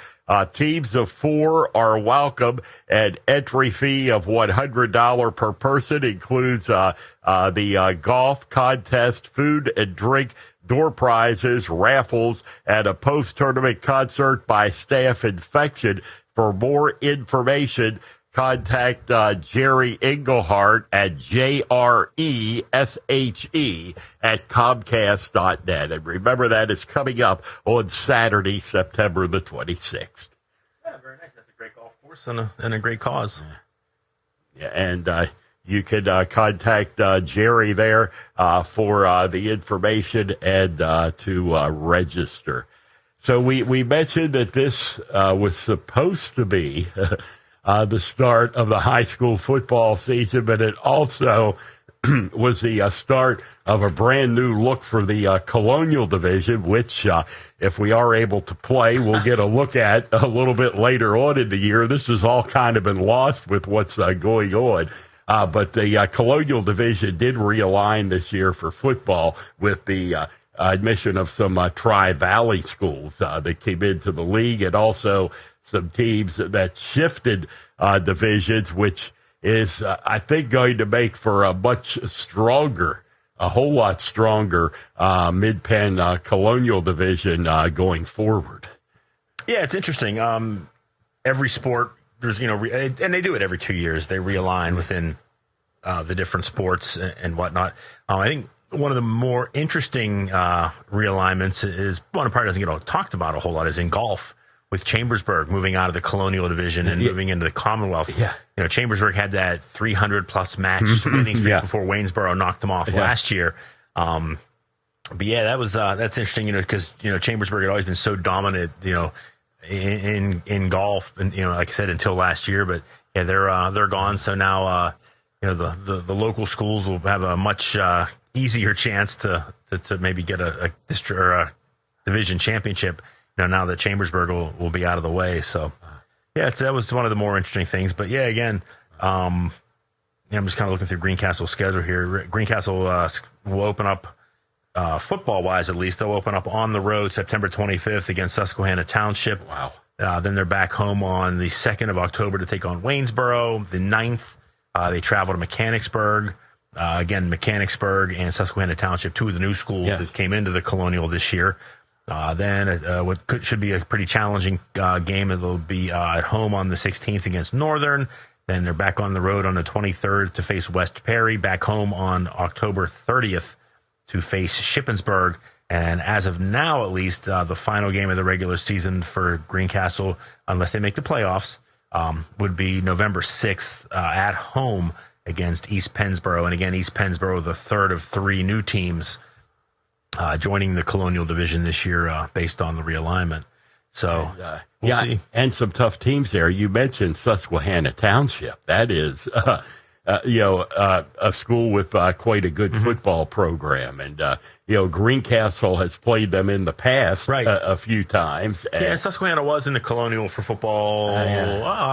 [SPEAKER 20] Teams of 4 are welcome. An entry fee of $100 per person includes the golf contest, food and drink, door prizes, raffles, and a post-tournament concert by Staff Infection. For more information, contact Jerry Engelhart at JRESHE at Comcast.net. And remember, that is coming up on Saturday, September the 26th.
[SPEAKER 21] Yeah, very nice. That's a great golf course and a great cause.
[SPEAKER 20] Yeah, and you can contact Jerry there for the information and to register. So we mentioned that this was supposed to be the start of the high school football season, but it also was the start of a brand new look for the Colonial Division, which, if we are able to play, we'll get a look at a little bit later on in the year. This has all kind of been lost with what's going on. But the Colonial Division did realign this year for football with the admission of some Tri-Valley schools that came into the league, and also some teams that shifted divisions, which is, I think, going to make for a much stronger, a whole lot stronger Mid Penn Colonial Division going forward.
[SPEAKER 21] Yeah, it's interesting. Every sport, there's, and they do it every 2 years. They realign within the different sports and whatnot. I think one of the more interesting realignments is one probably doesn't get talked about a whole lot is in golf, with Chambersburg moving out of the Colonial Division and moving into the Commonwealth. Yeah. Chambersburg had that 300-plus match winning streak before Waynesboro knocked them off last year. But yeah, that's interesting, because Chambersburg had always been so dominant, in golf, and like I said, until last year. But yeah, they're gone. So now the local schools will have a much easier chance to maybe get a division championship. Now that Chambersburg will be out of the way. So, yeah, that was one of the more interesting things. But, yeah, again, I'm just kind of looking through Greencastle's schedule here. Greencastle will open up, football-wise at least, they'll open up on the road September 25th against Susquehanna Township. Wow. Then they're back home on the 2nd of October to take on Waynesboro. The 9th, they travel to Mechanicsburg. Again, Mechanicsburg and Susquehanna Township, two of the new schools that came into the Colonial this year. Then what should be a pretty challenging game. It'll be at home on the 16th against Northern. Then they're back on the road on the 23rd to face West Perry. Back home on October 30th to face Shippensburg. And as of now, at least, the final game of the regular season for Greencastle, unless they make the playoffs, would be November 6th at home against East Pennsboro. And again, East Pennsboro, the third of 3 new teams joining the Colonial Division this year based on the realignment. So, we'll see.
[SPEAKER 20] And some tough teams there. You mentioned Susquehanna Township. That is, a school with quite a good football program. And, Greencastle has played them in the past a few times.
[SPEAKER 21] Yeah, Susquehanna was in the Colonial for football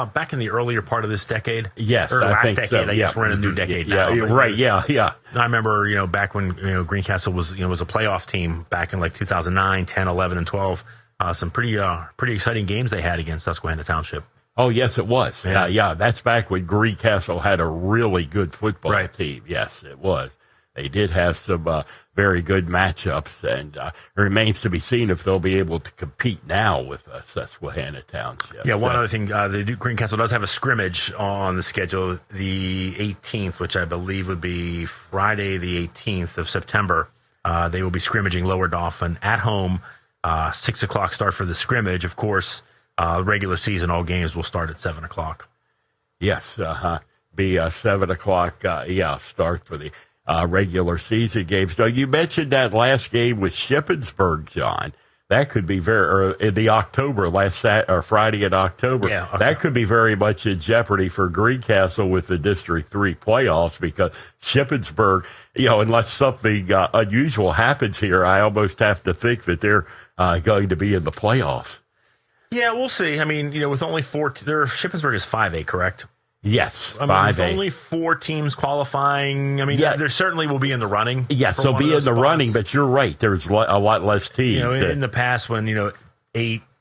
[SPEAKER 21] back in the earlier part of this decade.
[SPEAKER 20] Yes,
[SPEAKER 21] or last
[SPEAKER 20] think
[SPEAKER 21] decade.
[SPEAKER 20] so.
[SPEAKER 21] I guess we're in a new decade now.
[SPEAKER 20] Yeah.
[SPEAKER 21] I remember, back when Greencastle was a playoff team back in like 2009, 10, 11, and 12. Some pretty exciting games they had against Susquehanna Township.
[SPEAKER 20] Oh, yes, it was. Yeah. That's back when Greencastle had a really good football team. Yes, it was. They did have some very good matchups, and it remains to be seen if they'll be able to compete now with Susquehanna Township.
[SPEAKER 21] Yeah, one other thing, Greencastle does have a scrimmage on the schedule, the 18th, which I believe would be Friday the 18th of September. They will be scrimmaging Lower Dauphin at home, 6 o'clock start for the scrimmage. Of course, regular season, all games will start at 7 o'clock.
[SPEAKER 20] Yes, be 7 o'clock, start for the regular season games. So you mentioned that last game with Shippensburg, John. That could be in the October, Friday in October.
[SPEAKER 21] Yeah, okay.
[SPEAKER 20] That could be very much in jeopardy for Greencastle with the District 3 playoffs because Shippensburg, unless something unusual happens here, I almost have to think that they're going to be in the playoffs.
[SPEAKER 21] Yeah, we'll see. I mean, with only 4, Shippensburg is 5A, correct?
[SPEAKER 20] Yes,
[SPEAKER 21] 5A. With only 4 teams qualifying, I mean, there certainly will be in the running.
[SPEAKER 20] Yes, they'll be in the running, but you're right. There's a lot less teams.
[SPEAKER 21] In the past when,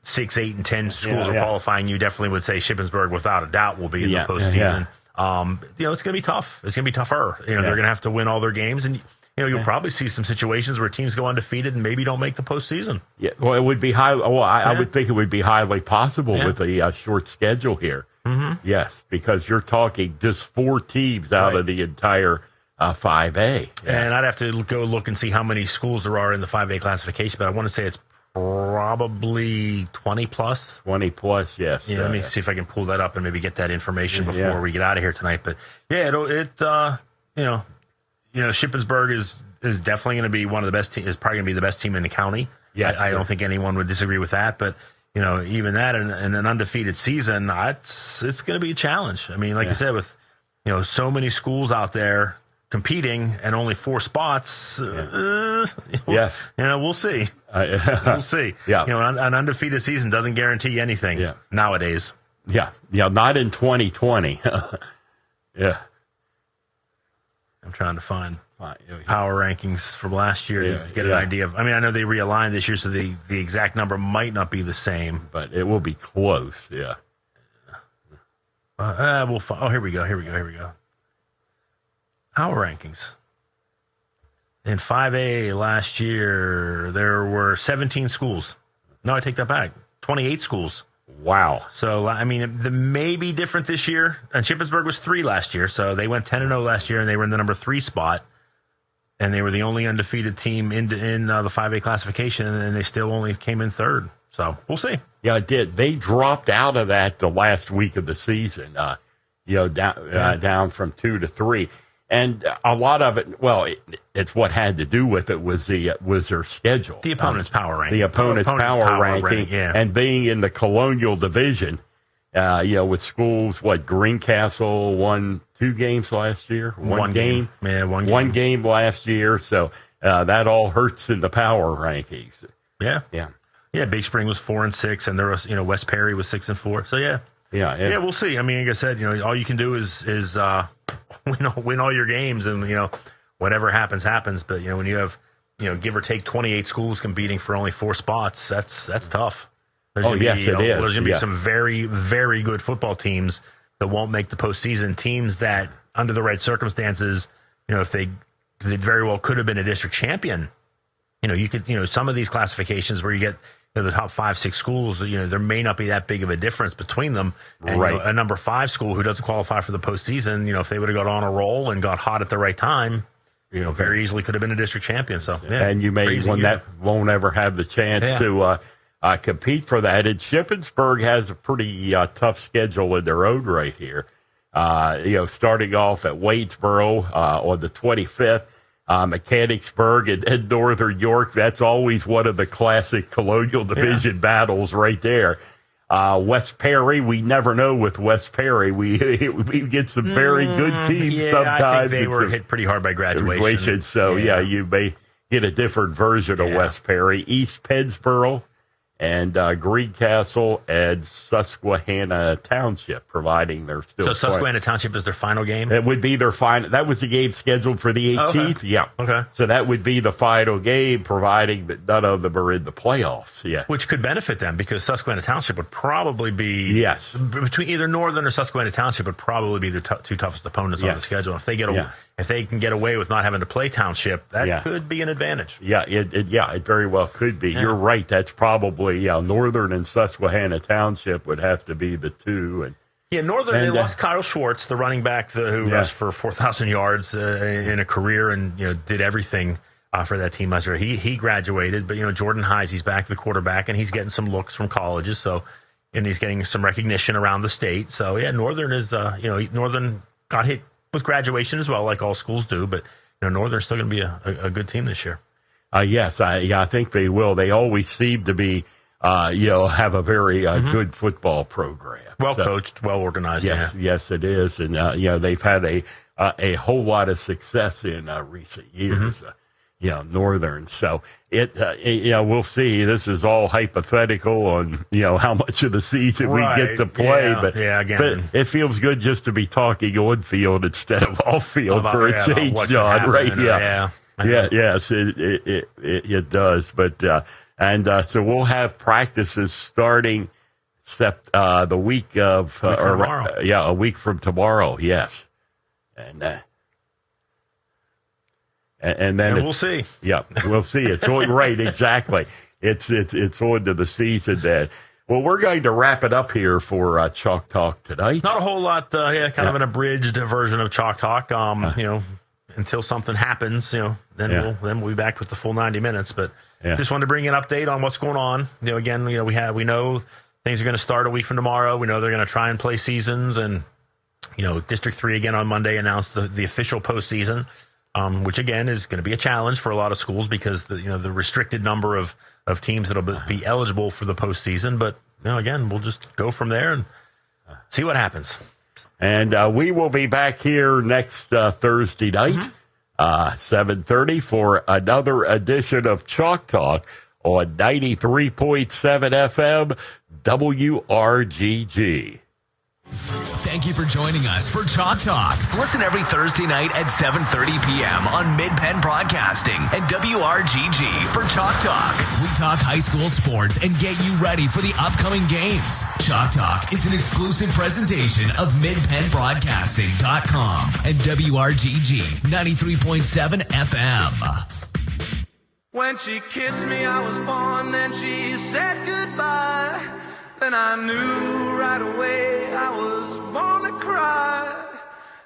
[SPEAKER 21] 6, 8, and 10 schools are qualifying, you definitely would say Shippensburg, without a doubt, will be in the postseason. It's going to be tough. It's going to be tougher. They're going to have to win all their games, and you'll probably see some situations where teams go undefeated and maybe don't make the postseason. Yeah,
[SPEAKER 20] well, it would be I would think it would be highly possible with a short schedule here.
[SPEAKER 21] Mm-hmm.
[SPEAKER 20] Yes, because you're talking just 4 teams out of the entire 5A.
[SPEAKER 21] And I'd have to go look and see how many schools there are in the 5A classification, but I want to say it's probably 20 plus.
[SPEAKER 20] 20 plus, yes.
[SPEAKER 21] Yeah, let me see if I can pull that up and maybe get that information before we get out of here tonight. But Shippensburg is definitely going to be one of the best teams. Is probably going to be the best team in the county.
[SPEAKER 20] Yes,
[SPEAKER 21] I don't think anyone would disagree with that. But even that in an undefeated season, it's going to be a challenge. I mean, like I said, with so many schools out there competing and only 4 spots.
[SPEAKER 20] Yes,
[SPEAKER 21] we'll see. We'll see.
[SPEAKER 20] Yeah,
[SPEAKER 21] an undefeated season doesn't guarantee anything nowadays.
[SPEAKER 20] Yeah, not in 2020. Yeah.
[SPEAKER 21] I'm trying to find power rankings from last year to get an idea of. I mean, I know they realigned this year, so the exact number might not be the same,
[SPEAKER 20] but it will be close. Yeah.
[SPEAKER 21] We'll find. Oh, here we go. Power rankings. In 5A last year, there were 17 schools. No, I take that back. 28 schools.
[SPEAKER 20] Wow.
[SPEAKER 21] So, I mean, it may be different this year. And Shippensburg was 3 last year, so they went 10-0 last year, and they were in the number 3 spot. And they were the only undefeated team in the 5A classification, and they still only came in 3rd. So, we'll see.
[SPEAKER 20] Yeah, it did. They dropped out of that the last week of the season, down from 2 to 3. And a lot of it, it's what had to do with it was their schedule.
[SPEAKER 21] The opponent's power ranking.
[SPEAKER 20] The opponent's power ranking. And being in the Colonial Division, with schools, Greencastle won 2 games last year? One game.
[SPEAKER 21] Yeah, one game.
[SPEAKER 20] One game last year, so that all hurts in the power rankings.
[SPEAKER 21] Yeah. Yeah, Big Spring was 4-6, and there was, West Perry was 6-4. So, yeah.
[SPEAKER 20] Yeah,
[SPEAKER 21] we'll see. I mean, like I said, all you can do is win all your games, and whatever happens. But when you have give or take 28 schools competing for only 4 spots, that's tough.
[SPEAKER 20] It is.
[SPEAKER 21] There's going to be some very, very good football teams that won't make the postseason. Teams that, under the right circumstances, if they very well could have been a district champion. You could some of these classifications where you get the top 5-6 schools, there may not be that big of a difference between them. And, a number 5 school who doesn't qualify for the postseason, if they would have got on a roll and got hot at the right time, very easily could have been a district champion. So,
[SPEAKER 20] and you may won't ever have the chance to compete for that. And Shippensburg has a pretty tough schedule in their own right here. Starting off at Wadesboro on the 25th. Mechanicsburg and Northern York, that's always one of the classic Colonial Division battles right there. West Perry, we never know with West Perry. We get some very good teams sometimes.
[SPEAKER 21] I think they were hit pretty hard by graduation.
[SPEAKER 20] So, you may get a different version of West Perry. East Pennsboro and Greencastle and Susquehanna Township, providing they're still.
[SPEAKER 21] So Susquehanna Township is their final game?
[SPEAKER 20] It would be their final. That was the game scheduled for the 18th.
[SPEAKER 21] Okay.
[SPEAKER 20] Yeah.
[SPEAKER 21] Okay.
[SPEAKER 20] So that would be the final game, providing that none of them are in the playoffs. Yeah.
[SPEAKER 21] Which could benefit them because Susquehanna Township would probably be between either Northern or Susquehanna Township would probably be their two toughest opponents on the schedule. If they get if they can get away with not having to play Township, that could be an advantage.
[SPEAKER 20] Yeah, it very well could be. Yeah. You're right. That's probably Northern and Susquehanna Township would have to be the two. And
[SPEAKER 21] Northern, they lost Kyle Schwartz, the running back who rushed for 4,000 yards in a career and did everything for that team last year. He graduated, but Jordan Heisey's back, the quarterback, and he's getting some looks from colleges. So, and he's getting some recognition around the state. So Northern is Northern got hit with graduation as well, like all schools do. But Northern's still going to be a good team this year.
[SPEAKER 20] Yes, I think they will. They always seem to be. Have a very good football program.
[SPEAKER 21] Well coached, well organized.
[SPEAKER 20] Yes, it is. And, they've had a whole lot of success in recent years, Northern. So we'll see. This is all hypothetical on, how much of the season we get to play. But it feels good just to be talking on field instead of off field for a change, John. Right? Yes, it does. But, so we'll have practices starting the week of a week from tomorrow. Yes, and then
[SPEAKER 21] we'll see.
[SPEAKER 20] Yeah, we'll see. It's right, exactly. It's on to the season then. Well, we're going to wrap it up here for Chalk Talk tonight.
[SPEAKER 21] Not a whole lot. Kind of an abridged version of Chalk Talk. Until something happens, then we'll be back with the full 90 minutes. But just wanted to bring an update on what's going on. Again, we know things are going to start a week from tomorrow. We know they're going to try and play seasons, and District 3 again on Monday announced the official postseason, which again is going to be a challenge for a lot of schools because the restricted number of teams that'll be eligible for the postseason. But again, we'll just go from there and see what happens.
[SPEAKER 20] And we will be back here next Thursday night, 7:30, for another edition of Chalk Talk on 93.7 FM WRGG.
[SPEAKER 8] Thank you for joining us for Chalk Talk. Listen every Thursday night at 7:30 p.m. on Mid Penn Broadcasting and WRGG for Chalk Talk. We talk high school sports and get you ready for the upcoming games. Chalk Talk is an exclusive presentation of MidPennBroadcasting.com and WRGG 93.7 FM.
[SPEAKER 1] When she kissed me, I was born, then she said goodbye. Then I knew right away I was born to cry.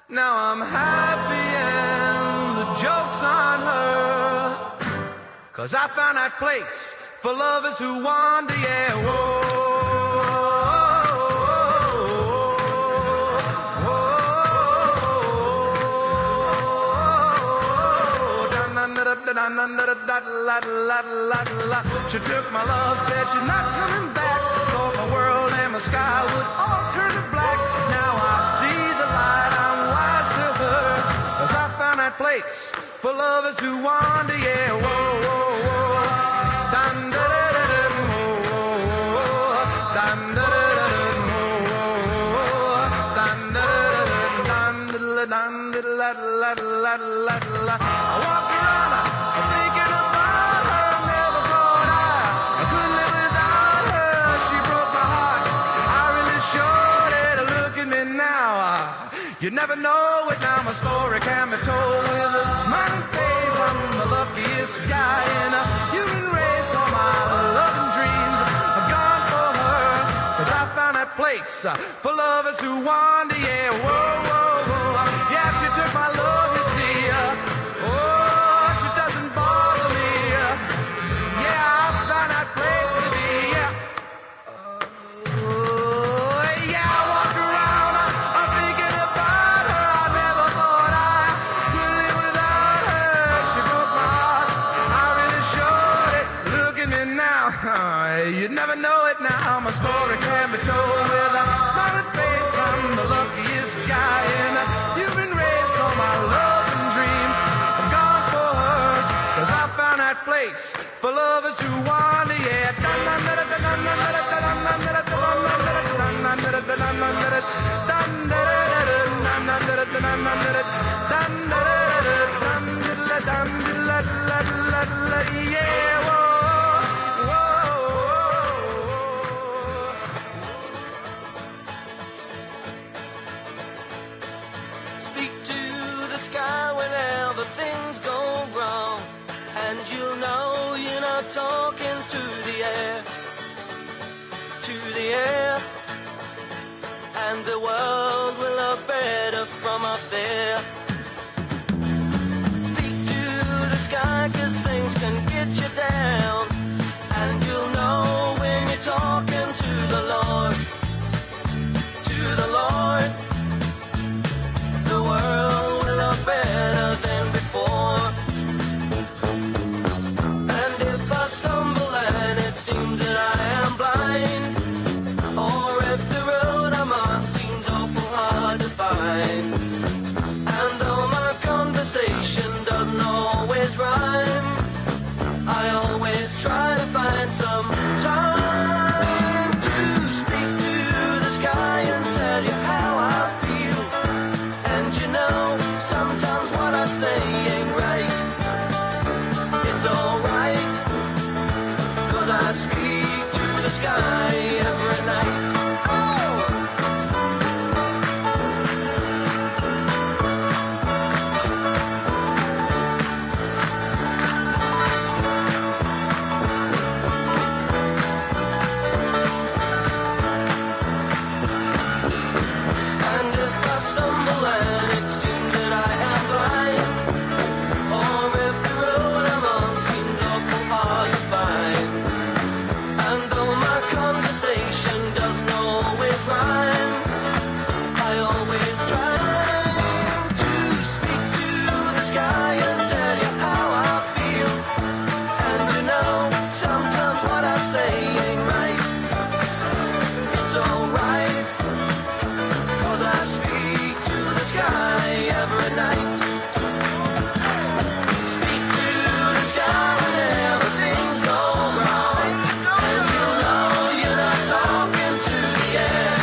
[SPEAKER 1] Now I'm happy and the joke's on her, 'cause I found that place for lovers who wander, She took my love, said she's not coming back. Thought my world and my sky would all turn to black. Now I see the light, I'm wise to her, 'cause I found that place for lovers who wander, Dun, da, da, da, da, dun, da, da, da, da, I walk around thinking about her. Never thought I could live without her. She broke my heart, I really showed it. Look at me now, you never know it. Now my story can be told with a smiling face. I'm the luckiest guy in a human race. All my loving dreams are gone for her, 'cause I found that place for lovers who wander, yeah, she took my love, you see. She doesn't bother me. Yeah, I found that place to be. Yeah, I walk around, I'm thinking about her. I never thought I could live without her. She broke my heart, I really showed it. Look at me now, you never know it now. My story can be told with a smiling face. I'm the luckiest guy Yeah, whoa,
[SPEAKER 2] Speak to the sky whenever things go wrong, and you'll know you're not talking to the air, and the world will look better from up there. Speak to the sky, 'cause things can get you down, and you'll know when you're talking to the Lord, the world will look better than before. And if I stumble and it seems that I am blind, or if the road I'm on seems awful hard to find, and though my conversation doesn't always rhyme, I always try to find some time to speak to the sky and tell you how I feel. And you know, sometimes what I say ain't right. It's alright, 'cause I speak to the sky every night. And if I stumble and it seems that I am blind, or if the road I'm on seems awful hard to find, and though my conversation doesn't always rhyme, I always try to speak to the sky and tell you how I feel. And you know, sometimes what I say ain't right. It's alright, 'cause I speak to the sky every night. Speak to the sky whenever things go wrong, and you know you're not talking to the air,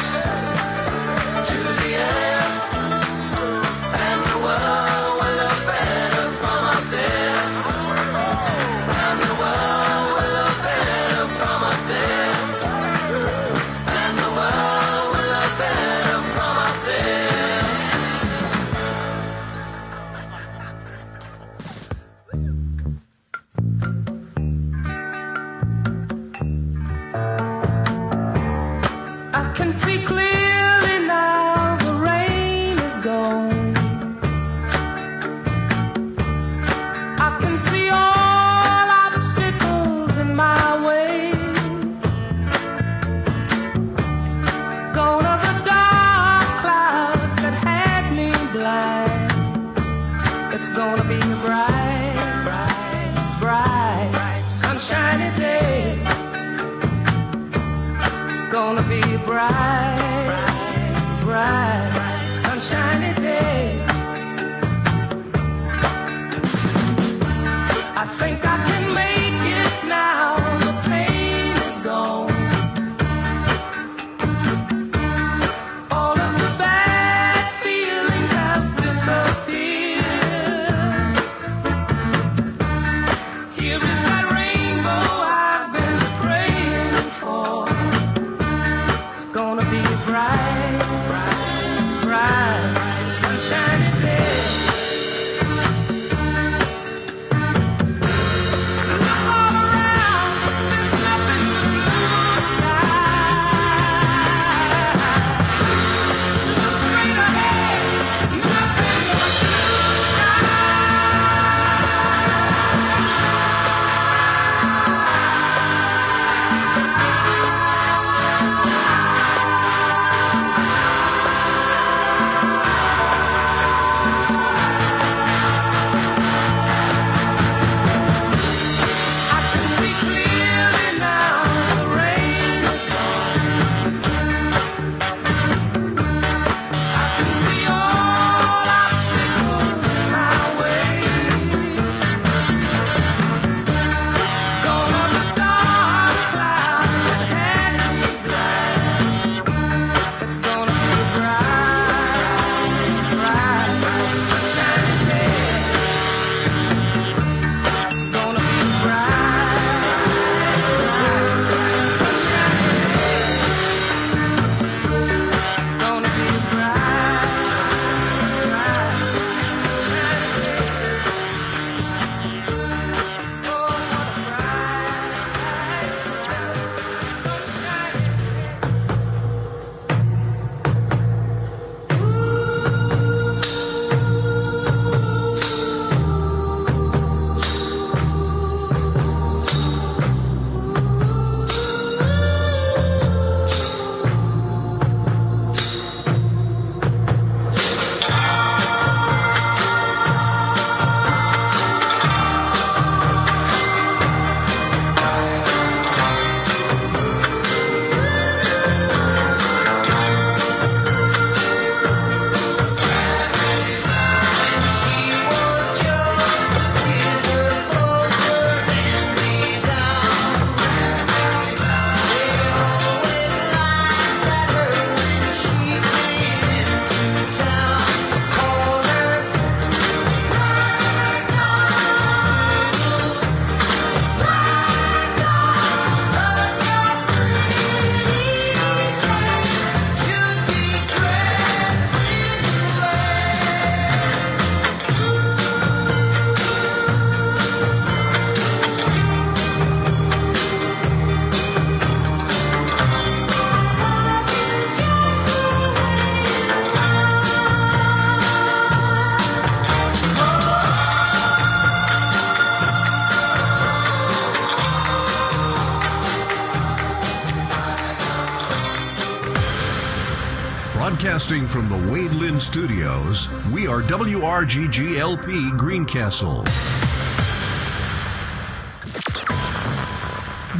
[SPEAKER 3] Broadcasting from the Wade Lynn Studios, we are WRGG LP Greencastle.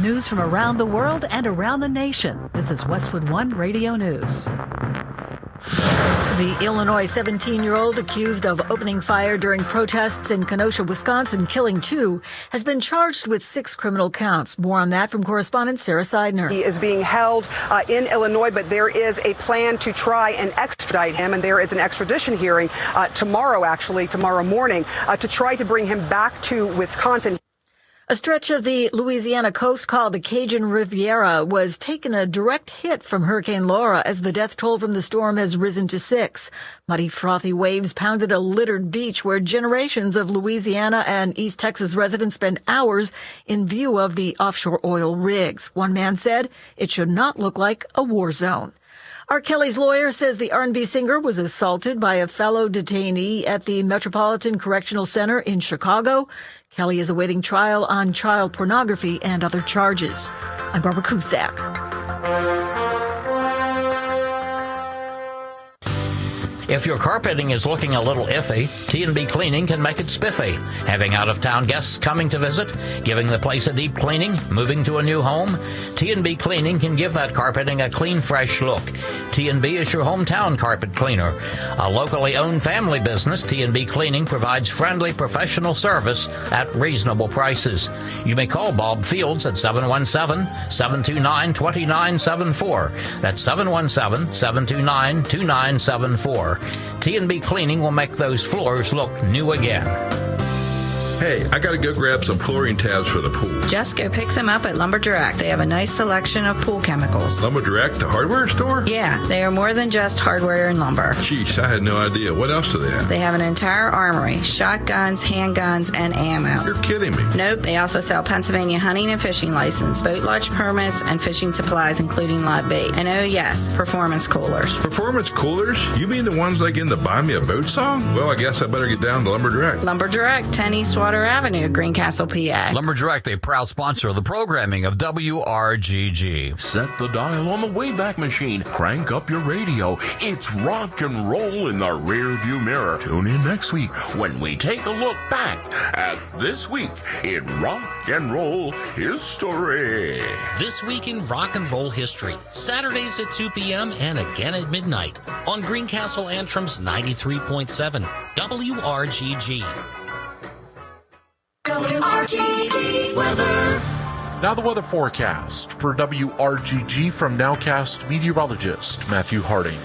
[SPEAKER 4] News from around the world and around the nation. This is Westwood One Radio News.
[SPEAKER 13] The Illinois 17-year-old accused of opening fire during protests in Kenosha, Wisconsin, killing 2, has been charged with 6 criminal counts. More on that from correspondent Sarah Seidner.
[SPEAKER 5] He is being held in Illinois, but there is a plan to try and extradite him, and there is an extradition hearing tomorrow morning, to try to bring him back to Wisconsin.
[SPEAKER 13] A stretch of the Louisiana coast called the Cajun Riviera was taking a direct hit from Hurricane Laura as the death toll from the storm has risen to 6. Muddy, frothy waves pounded a littered beach where generations of Louisiana and East Texas residents spent hours in view of the offshore oil rigs. One man said it should not look like a war zone. R. Kelly's lawyer says the R&B singer was assaulted by a fellow detainee at the Metropolitan Correctional Center in Chicago. Kelly is awaiting trial on child pornography and other charges. I'm Barbara Cusack.
[SPEAKER 29] If your carpeting is looking a little iffy, T&B Cleaning can make it spiffy. Having out-of-town guests coming to visit, giving the place a deep cleaning, moving to a new home, T&B Cleaning can give that carpeting a clean, fresh look. T&B is your hometown carpet cleaner. A locally owned family business, T&B Cleaning provides friendly, professional service at reasonable prices. You may call Bob Fields at 717-729-2974. That's 717-729-2974. T&B Cleaning will make those floors look new again.
[SPEAKER 6] Hey, I gotta go grab some chlorine tabs for the pool.
[SPEAKER 7] Just go pick them up at Lumber Direct. They have a nice selection of pool chemicals.
[SPEAKER 6] Lumber Direct, the hardware store?
[SPEAKER 7] Yeah, they are more than just hardware and lumber.
[SPEAKER 6] Jeez, I had no idea. What else do they have?
[SPEAKER 7] They have an entire armory, shotguns, handguns, and ammo.
[SPEAKER 6] You're kidding me.
[SPEAKER 7] Nope, they also sell Pennsylvania hunting and fishing license, boat launch permits, and fishing supplies, including live bait. And oh yes, performance coolers.
[SPEAKER 6] Performance coolers? You mean the ones like in the Buy Me a Boat song? Well, I guess I better get down to Lumber Direct.
[SPEAKER 7] Lumber Direct, 10 Eastwater Avenue, Greencastle, PA.
[SPEAKER 9] Lumber Direct, a proud sponsor of the programming of WRGG.
[SPEAKER 10] Set the dial on the Wayback Machine. Crank up your radio. It's rock and roll in the rearview mirror. Tune in next week when we take a look back at this week in rock and roll history.
[SPEAKER 11] This week in rock and roll history. Saturdays at 2 p.m. and again at midnight on Greencastle Antrum's 93.7 WRGG.
[SPEAKER 30] WRGG weather.
[SPEAKER 19] Now the weather forecast for WRGG from Nowcast meteorologist Matthew Harding.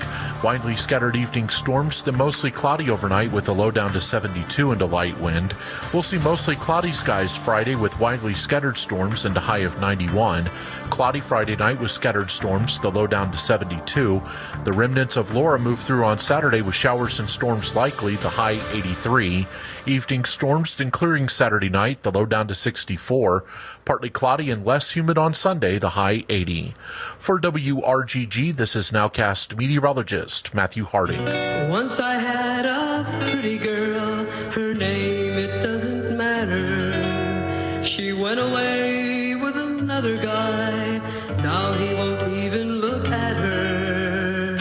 [SPEAKER 19] Widely scattered evening storms, then mostly cloudy overnight with a low down to 72 and a light wind. We'll see mostly cloudy skies Friday with widely scattered storms and a high of 91. Cloudy Friday night with scattered storms, the low down to 72. The remnants of Laura move through on Saturday with showers and storms likely, the high 83. Evening storms, then clearing Saturday night, the low down to 64. Partly cloudy and less humid on Sunday, the high 80. For WRGG, this is Nowcast meteorologist Matthew Harding.
[SPEAKER 2] Once I had a pretty girl, her name it doesn't matter. She went away with another guy, now he won't even look at her.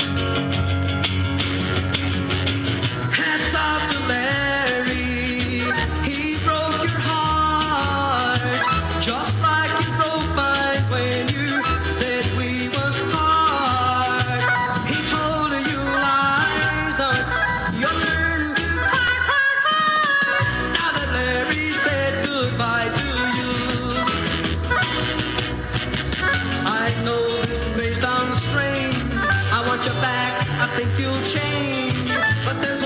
[SPEAKER 2] Hats off to Larry, he broke your heart, just like you broke mine when you said we was part. He told you lies, now it's your turn to cry, cry, cry. Now that Larry said goodbye to you, I know this may sound strange, I want you back, I think you'll change, but there's